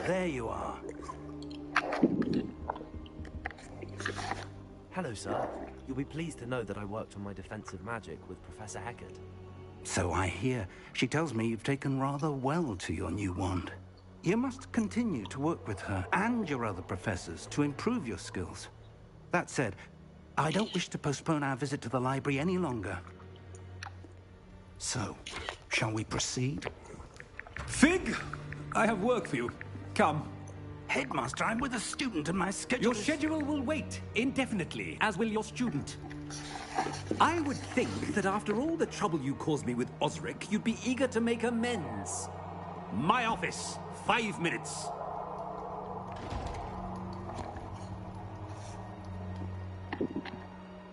There you are. Hello, sir. You'll be pleased to know that I worked on my defensive magic with Professor Heckert. So I hear. She tells me you've taken rather well to your new wand. You must continue to work with her and your other professors to improve your skills. That said, I don't wish to postpone our visit to the library any longer. So, shall we proceed? Fig, I have work for you. Come. Headmaster, I'm with a student and my schedule Your schedule will wait indefinitely, as will your student. I would think that after all the trouble you caused me with Osric, you'd be eager to make amends. My office, 5 minutes.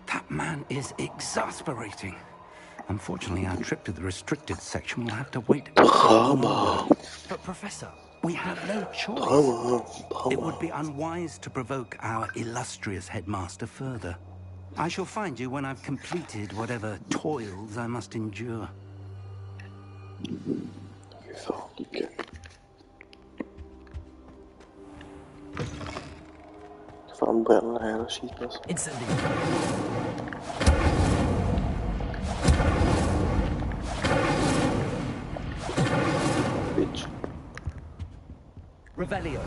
That man is exasperating. Unfortunately, our trip to the restricted section will have to wait. But, Professor... We have no choice. It would be unwise to provoke our illustrious headmaster further. I shall find you when I've completed whatever toils I must endure. Fan börjar den här och kika alltså. Bitch. Revelio.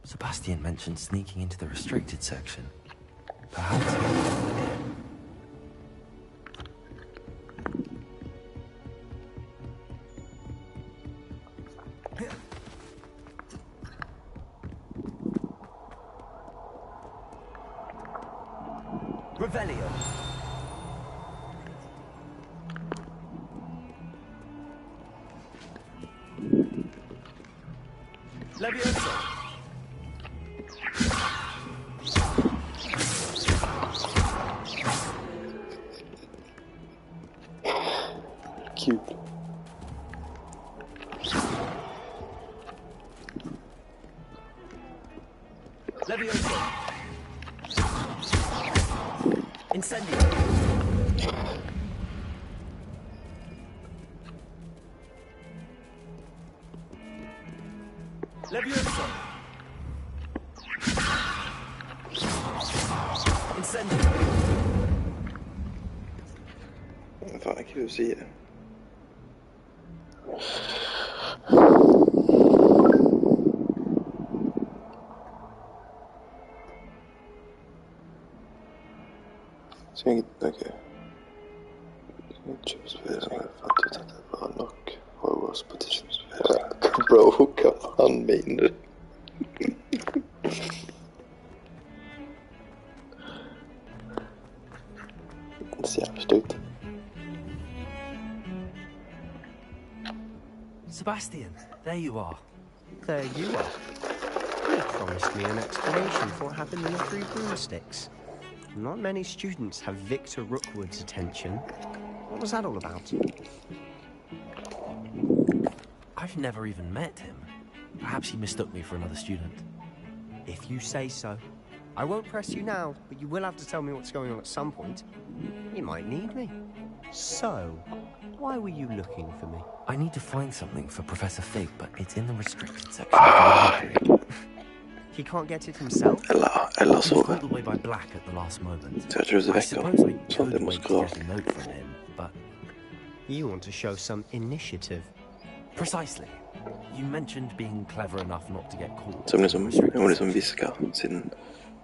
Sebastian mentioned sneaking into the restricted section. Perhaps... Revelio. Levioso. Cute. Levioso. Incendio. Levioso. Incendio. Fan, kul att se det. Okej. Köpspelare fattat att det var nog Hogwarts positionspelare. Bro, kan han mindre. Det ser jävligt ut. Sebastian, there you are. There you are. You promised me an explanation for what happened in the 3 broomsticks. Not many students have Victor Rookwood's attention. What was that all about? I've never even met him. Perhaps he mistook me for another student. If you say so. I won't press you now, but you will have to tell me what's going on at some point. You might need me. So, Why were you looking for me? I need to find something for Professor Fig, but it's in the restricted section. He can't get it himself? Eller He så. was called away by Black at the last moment. Så jag tror det I suppose I räcker. Sånt could är wait to muskulat. get a note from him, but... You want to show some initiative. Precisely. You mentioned being clever enough not to get caught. Som det som viskar sin...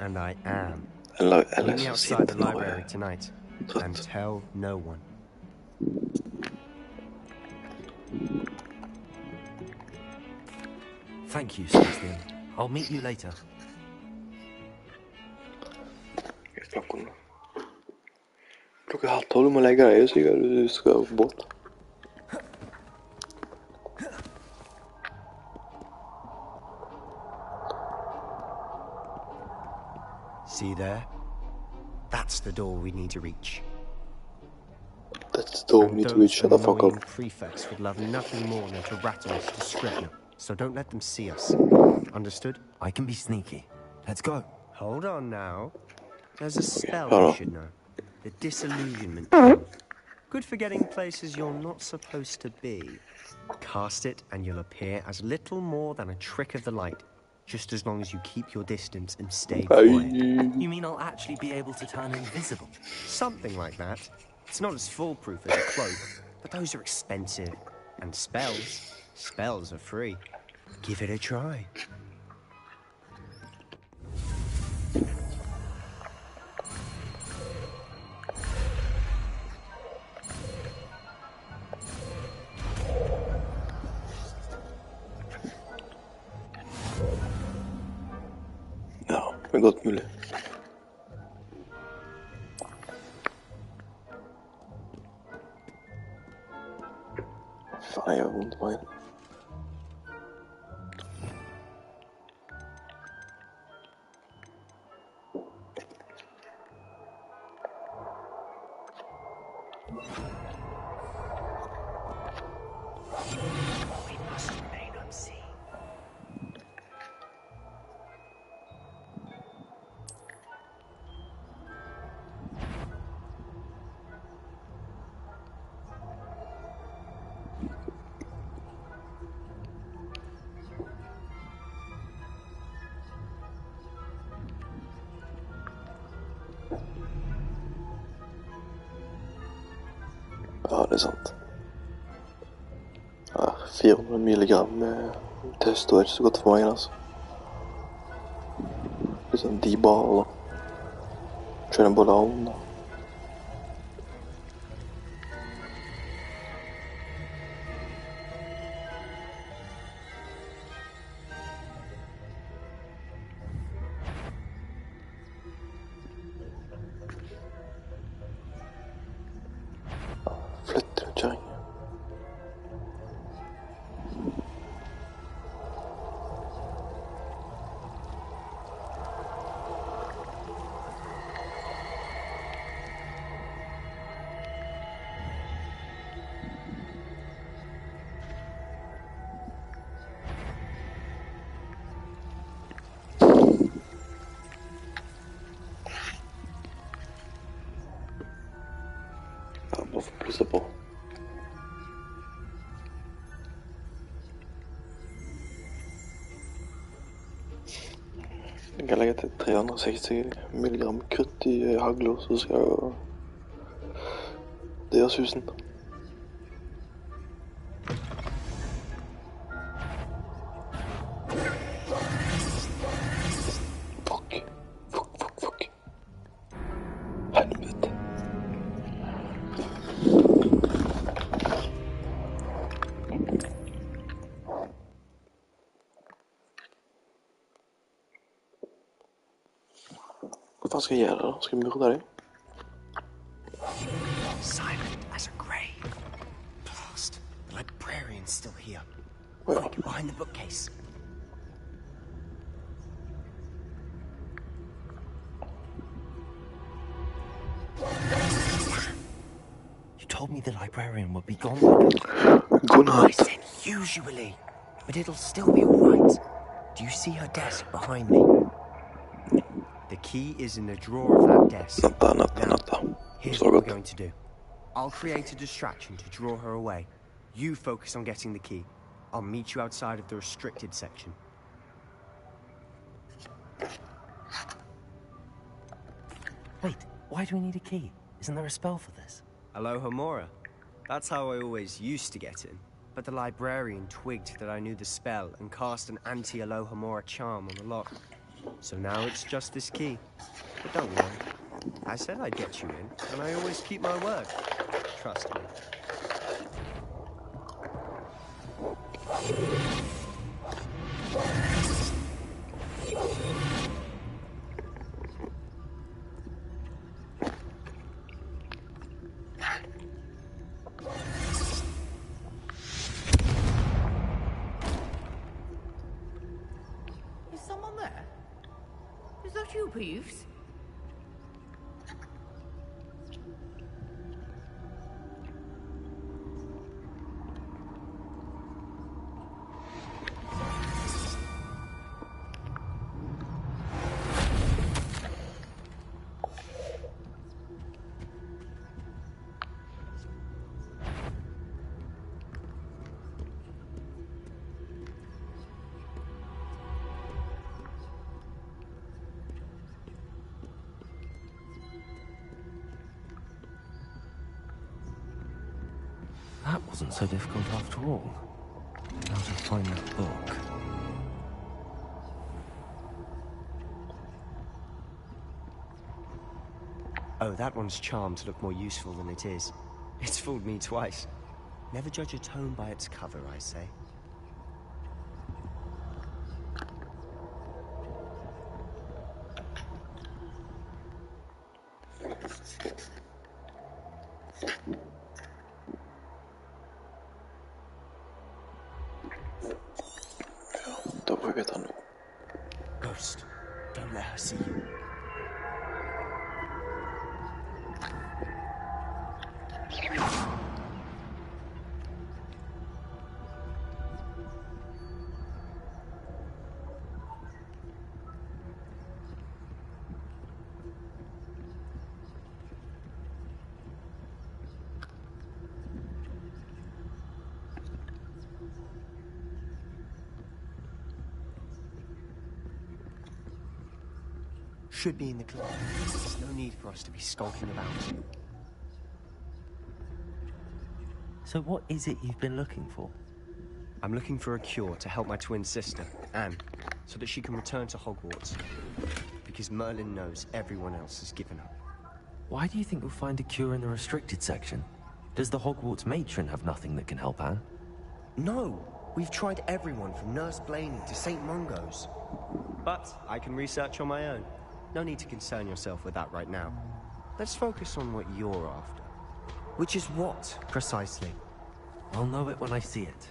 And I am. Eller Meet me så outside the sitter library tonight. And tell no one. Thank you, Sebastian. I'll meet you later. Klockan 12 må lägga dig så du ska bort. See there? That's the door we need to reach. That's the door we need to reach. Shut the fuck up. Prefects would love nothing more than to rattle us to Scrivener, so don't let them see us. Understood? I can be sneaky. Let's go. Hold on now. There's a spell Hold you on. should know. The disillusionment. Good for getting places you're not supposed to be. Cast it and you'll appear as little more than a trick of the light. Just as long as you keep your distance and stay quiet. You mean I'll actually be able to turn invisible? Something like that. It's not as foolproof as a cloak, but those are expensive. And spells are free. Give it a try. Ja, det är gott möjligt. Fan, jag har ont i magen. We must remain unseen. Ja, det är sant. Ja, 400 milligram testo är inte så gott för magen alltså. Liksom D-bar eller kör en boll av. Flytt du kärring. Ja, bara får plussa på. Jag kan lägga till 360 milligram krutt i haglor så ska jag... Det gör susen. Fuck. Helvete. Vad fan ska jag göra då? Ska jag myrda dig? Silent as a grave. Blast. The librarian's still here. Quick, behind the bookcase. You told me the librarian would be gone. I said usually, but it'll still be all right. Do you see her desk behind me? The key is in the drawer of that desk. Natta. Here's what we're going to do. I'll create a distraction to draw her away. You focus on getting the key. I'll meet you outside of the restricted section. Wait, why do we need a key? Isn't there a spell for this? Alohomora. That's how I always used to get in. But the librarian twigged that I knew the spell and cast an anti-Alohomora charm on the lock. So now it's just this key. But don't worry. I said I'd get you in, and I always keep my word. Trust me. Is someone there? Is that you, Peeves? That wasn't so difficult after all. Now to find that book. Oh, that one's charmed to look more useful than it is. It's fooled me twice. Never judge a tome by its cover, I say. Då får vi veta nu. Ghost, don't let her see you. Should be in the club. There's no need for us to be skulking about. So what is it you've been looking for? I'm looking for a cure to help my twin sister, Anne, so that she can return to Hogwarts. Because Merlin knows everyone else has given up. Why do you think we'll find a cure in the restricted section? Does the Hogwarts matron have nothing that can help Anne? No! We've tried everyone from Nurse Blaney to St. Mungo's. But I can research on my own. No need to concern yourself with that right now. Let's focus on what you're after. Which is what, precisely? I'll know it when I see it.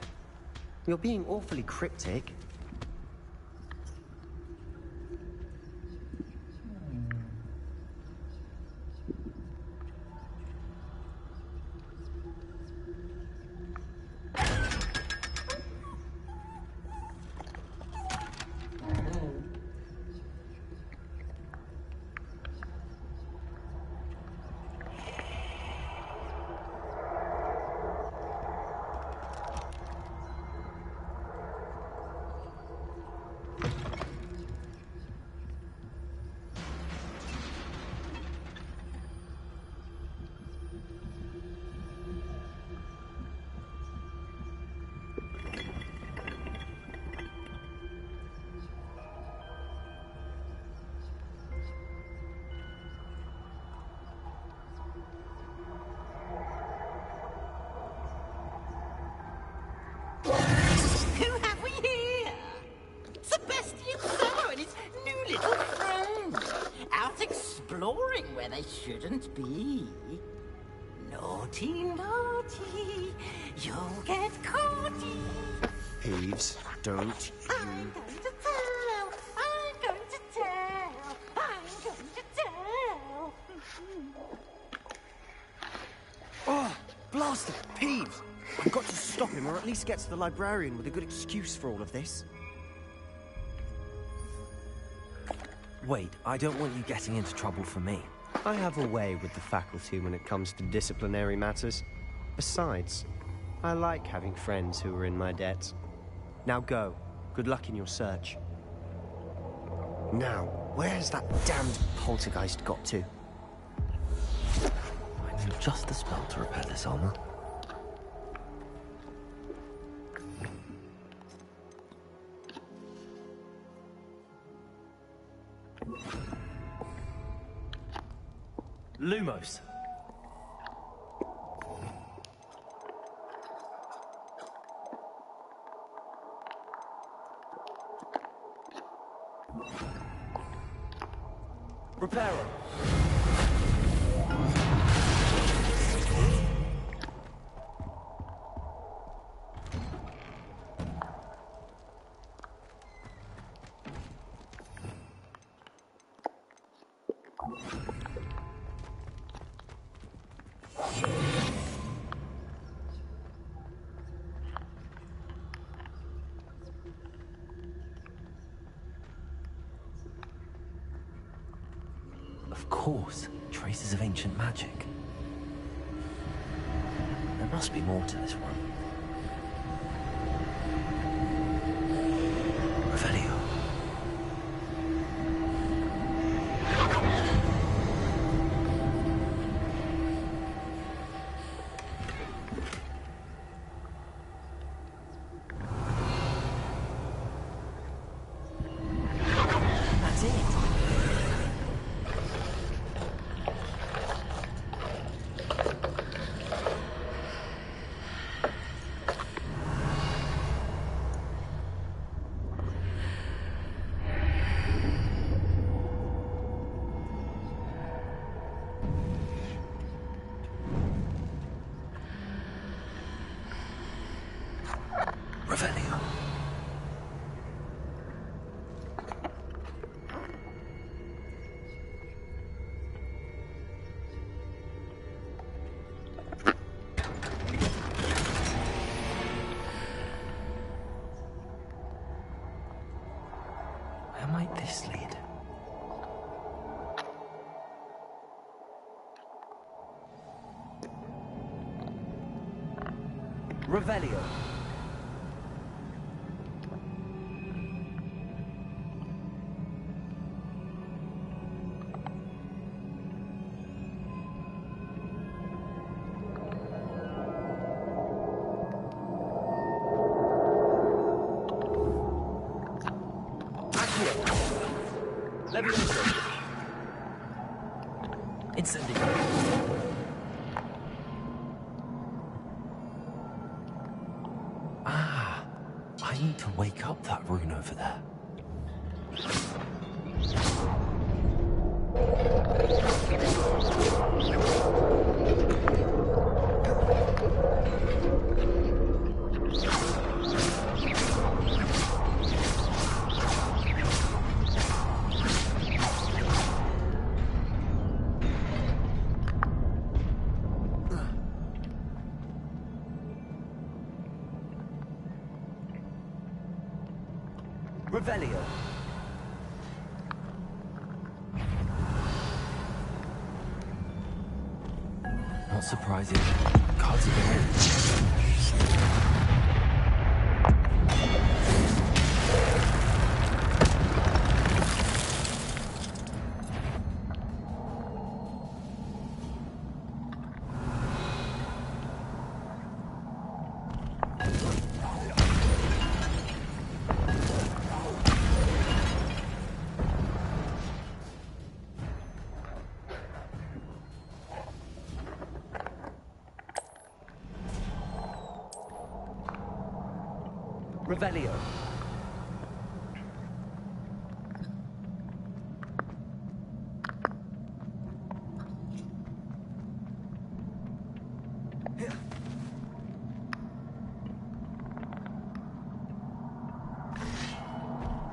You're being awfully cryptic. Exploring where they shouldn't be. Naughty, naughty, you'll get caughty. Peeves, don't I'm going to tell, I'm going to tell, I'm going to tell. Oh, blast it, Peeves! I've got to stop him, or at least get to the librarian with a good excuse for all of this. Wait, I don't want you getting into trouble for me. I have a way with the faculty when it comes to disciplinary matters. Besides, I like having friends who are in my debt. Now go. Good luck in your search. Now, where's that damned poltergeist got to? I need just the spell to repair this armor. Lumos. Reparo. Of course, traces of ancient magic. There must be more to this one. Revelio. That's it. Revelio. Where might this lead? Revelio. Levioso. Incendio. Ah, I need to wake up that rune over there. Revelio. Not surprising. Cards are going. Revelio.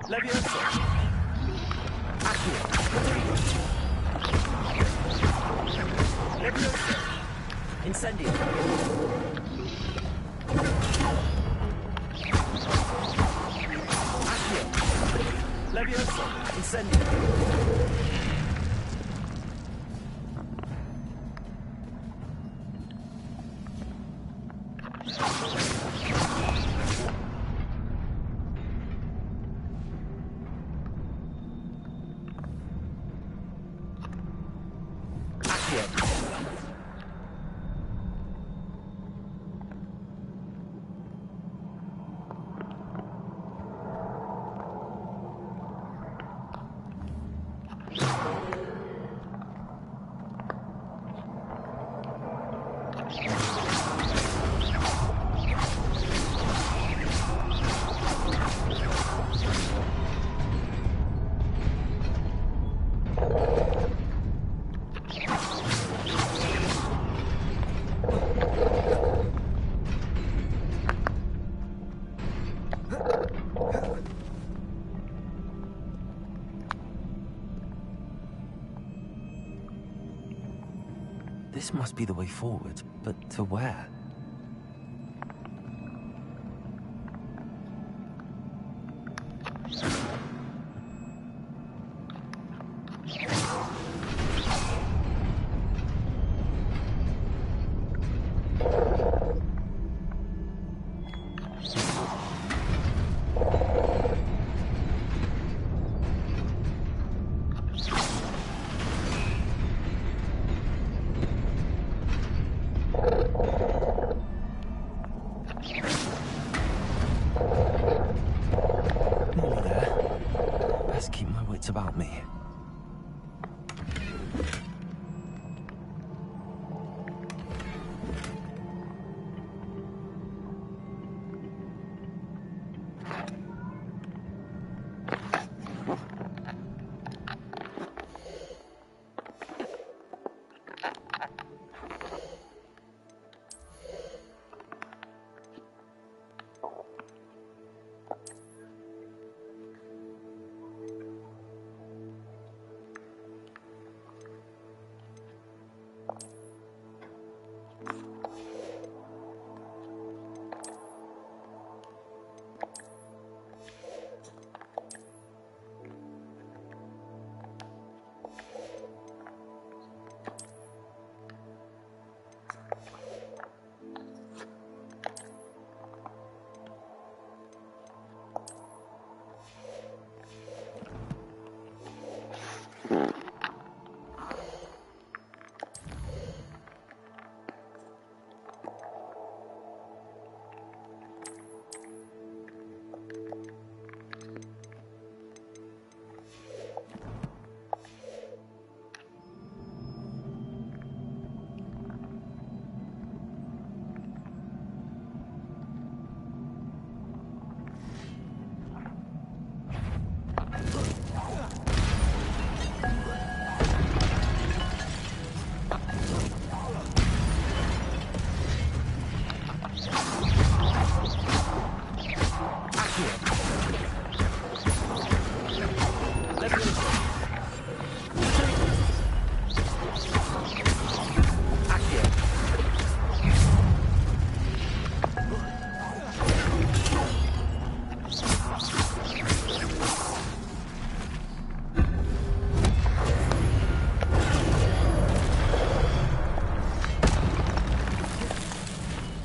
Levioso. Accio. Levioso. Incendio. Levioso, incendio. This must be the way forward, but to where? About me.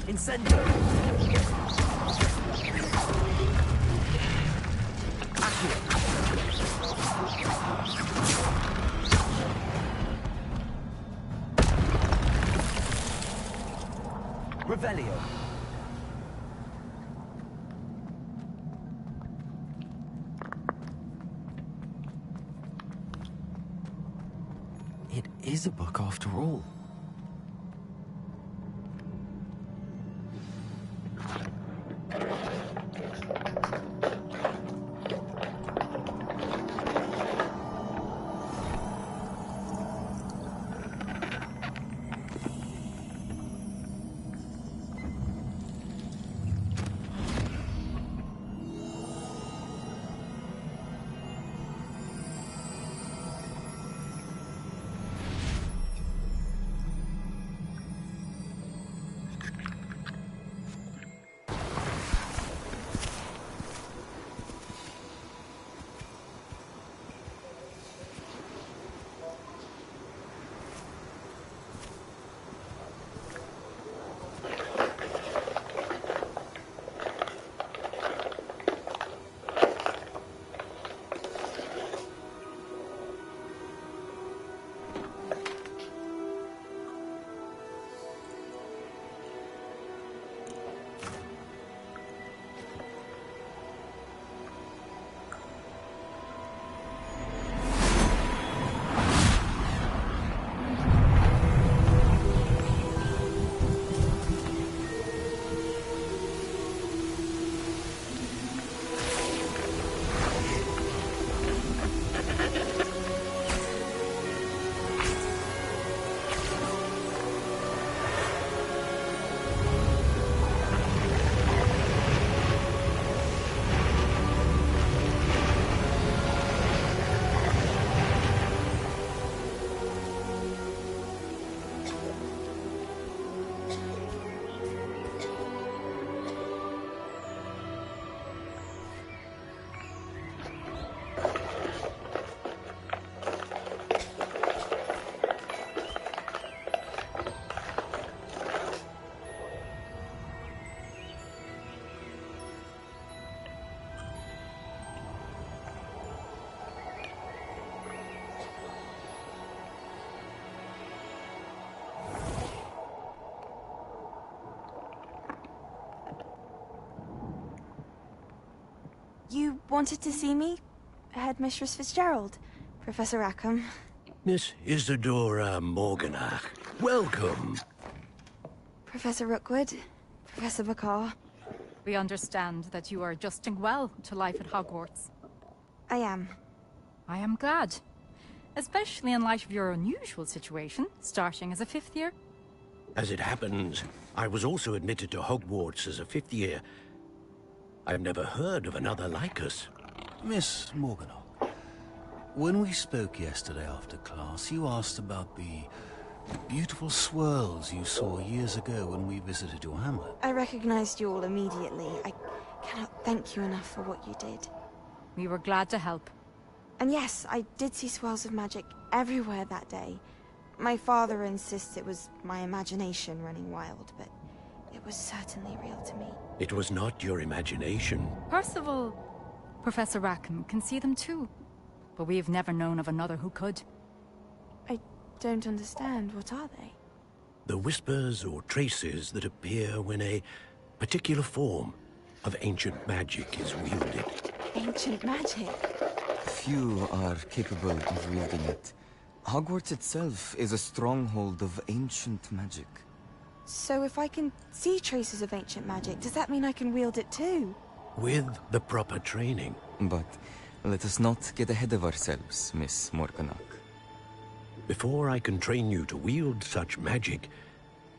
Incendio! Revelio. It is a book after all. You wanted to see me? Headmistress Fitzgerald, Professor Rackham. Miss Isadora Morganach, welcome. Professor Rookwood, Professor Bakar. We understand that you are adjusting well to life at Hogwarts. I am. I am glad. Especially in light of your unusual situation, starting as a 5th year. As it happens, I was also admitted to Hogwarts as a 5th year. I've never heard of another like us. Miss Morganach, when we spoke yesterday after class, you asked about the beautiful swirls you saw years ago when we visited your hamlet. I recognized you all immediately. I cannot thank you enough for what you did. We were glad to help. And yes, I did see swirls of magic everywhere that day. My father insists it was my imagination running wild, but it was certainly real to me. It was not your imagination. Percival, Professor Rackham can see them too. But we have never known of another who could. I don't understand. What are they? The whispers or traces that appear when a particular form of ancient magic is wielded. Ancient magic? Few are capable of wielding it. Hogwarts itself is a stronghold of ancient magic. So if I can see traces of ancient magic, does that mean I can wield it too? With the proper training. But let us not get ahead of ourselves, Miss Morganach. Before I can train you to wield such magic,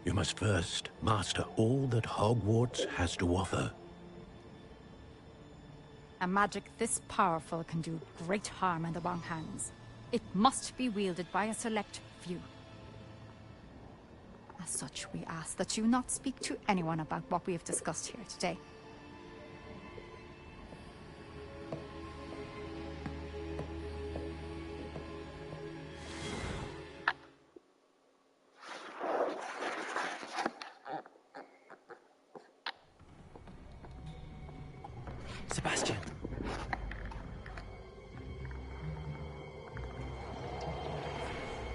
you must first master all that Hogwarts has to offer. A magic this powerful can do great harm in the wrong hands. It must be wielded by a select few. As such, we ask that you not speak to anyone about what we have discussed here today. Sebastian.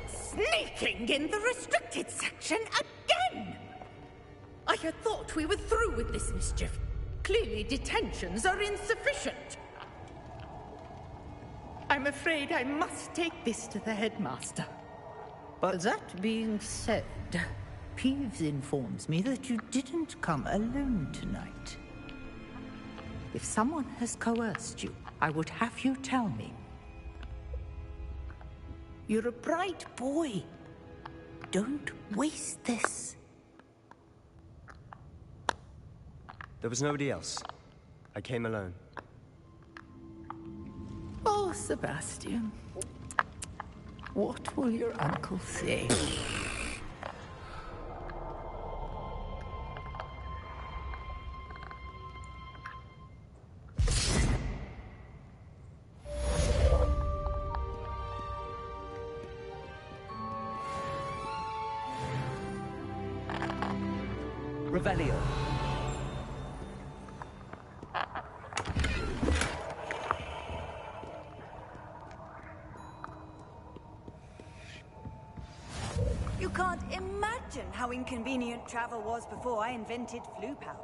Sneaking in the restricted section again! I had thought we were through with this mischief. Clearly detentions are insufficient. I'm afraid I must take this to the headmaster. But that being said, Peeves informs me that you didn't come alone tonight. If someone has coerced you, I would have you tell me. You're a bright boy. Don't waste this. There was nobody else. I came alone. Oh, Sebastian. What will your uncle say? Revelio. You can't imagine how inconvenient travel was before I invented flu powder.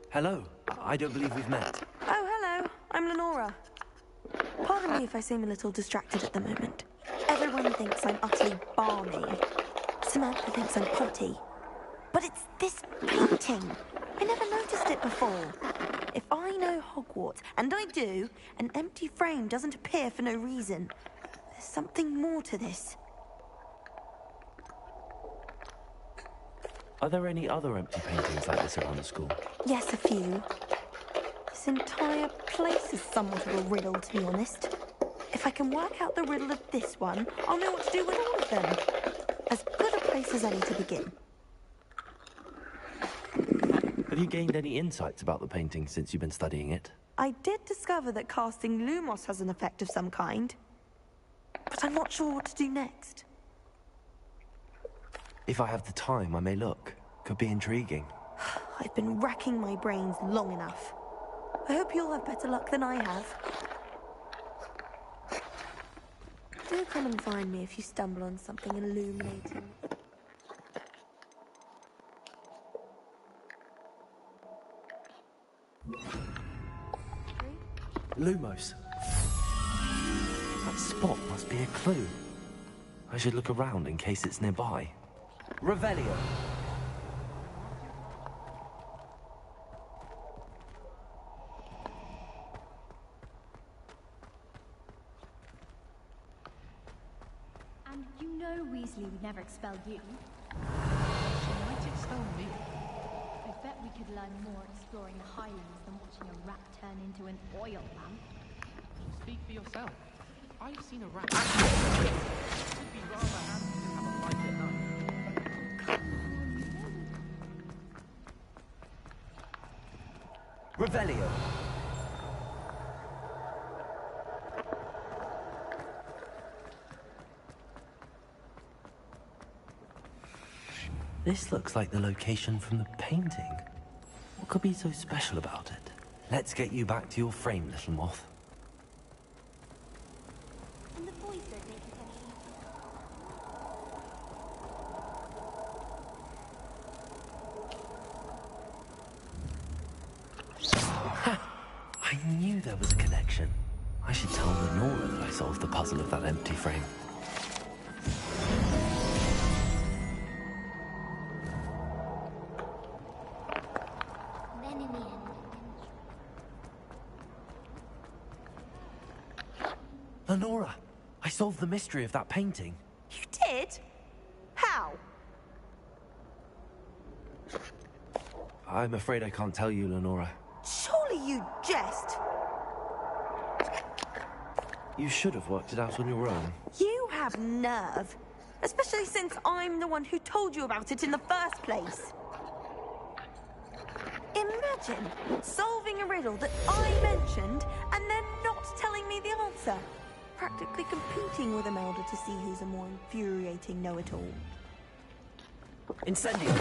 Hello. I don't believe we've met. Oh, hello. I'm Lenora. Pardon me if I seem a little distracted at the moment. Everyone thinks I'm utterly balmy. Samantha thinks I'm potty. But it's this painting. I never noticed it before. If I know Hogwarts, and I do, an empty frame doesn't appear for no reason. There's something more to this. Are there any other empty paintings like this around the school? Yes, a few. This entire place is somewhat of a riddle, to be honest. If I can work out the riddle of this one, I'll know what to do with all of them. As good a place as any to begin. Have you gained any insights about the painting since you've been studying it? I did discover that casting Lumos has an effect of some kind, but I'm not sure what to do next. If I have the time, I may look. Could be intriguing. I've been racking my brains long enough. I hope you'll have better luck than I have. Do come and find me if you stumble on something illuminating. Lumos. That spot must be a clue. I should look around in case it's nearby. Revelio. And you know Weasley would never expel you. She might expel me. I bet we could learn more exploring the Highlands than watching a rat turn into an oil lamp. Speak for yourself. I've seen a rat. It'd be rather handy to have a light at night. Revelio. This looks like the location from the painting. What could be so special about it? Let's get you back to your frame, little moth. And the boys don't make it any I knew there was a connection. I should tell Lenora that I solved the puzzle of that empty frame. Then in the end... Lenora, I solved the mystery of that painting. You did? How? I'm afraid I can't tell you, Lenora. Surely you jest. You should have worked it out on your own. You have nerve. Especially since I'm the one who told you about it in the first place. Imagine solving a riddle that I mentioned and then not telling me the answer. Practically competing with Imelda to see who's a more infuriating know-it-all. Incendio!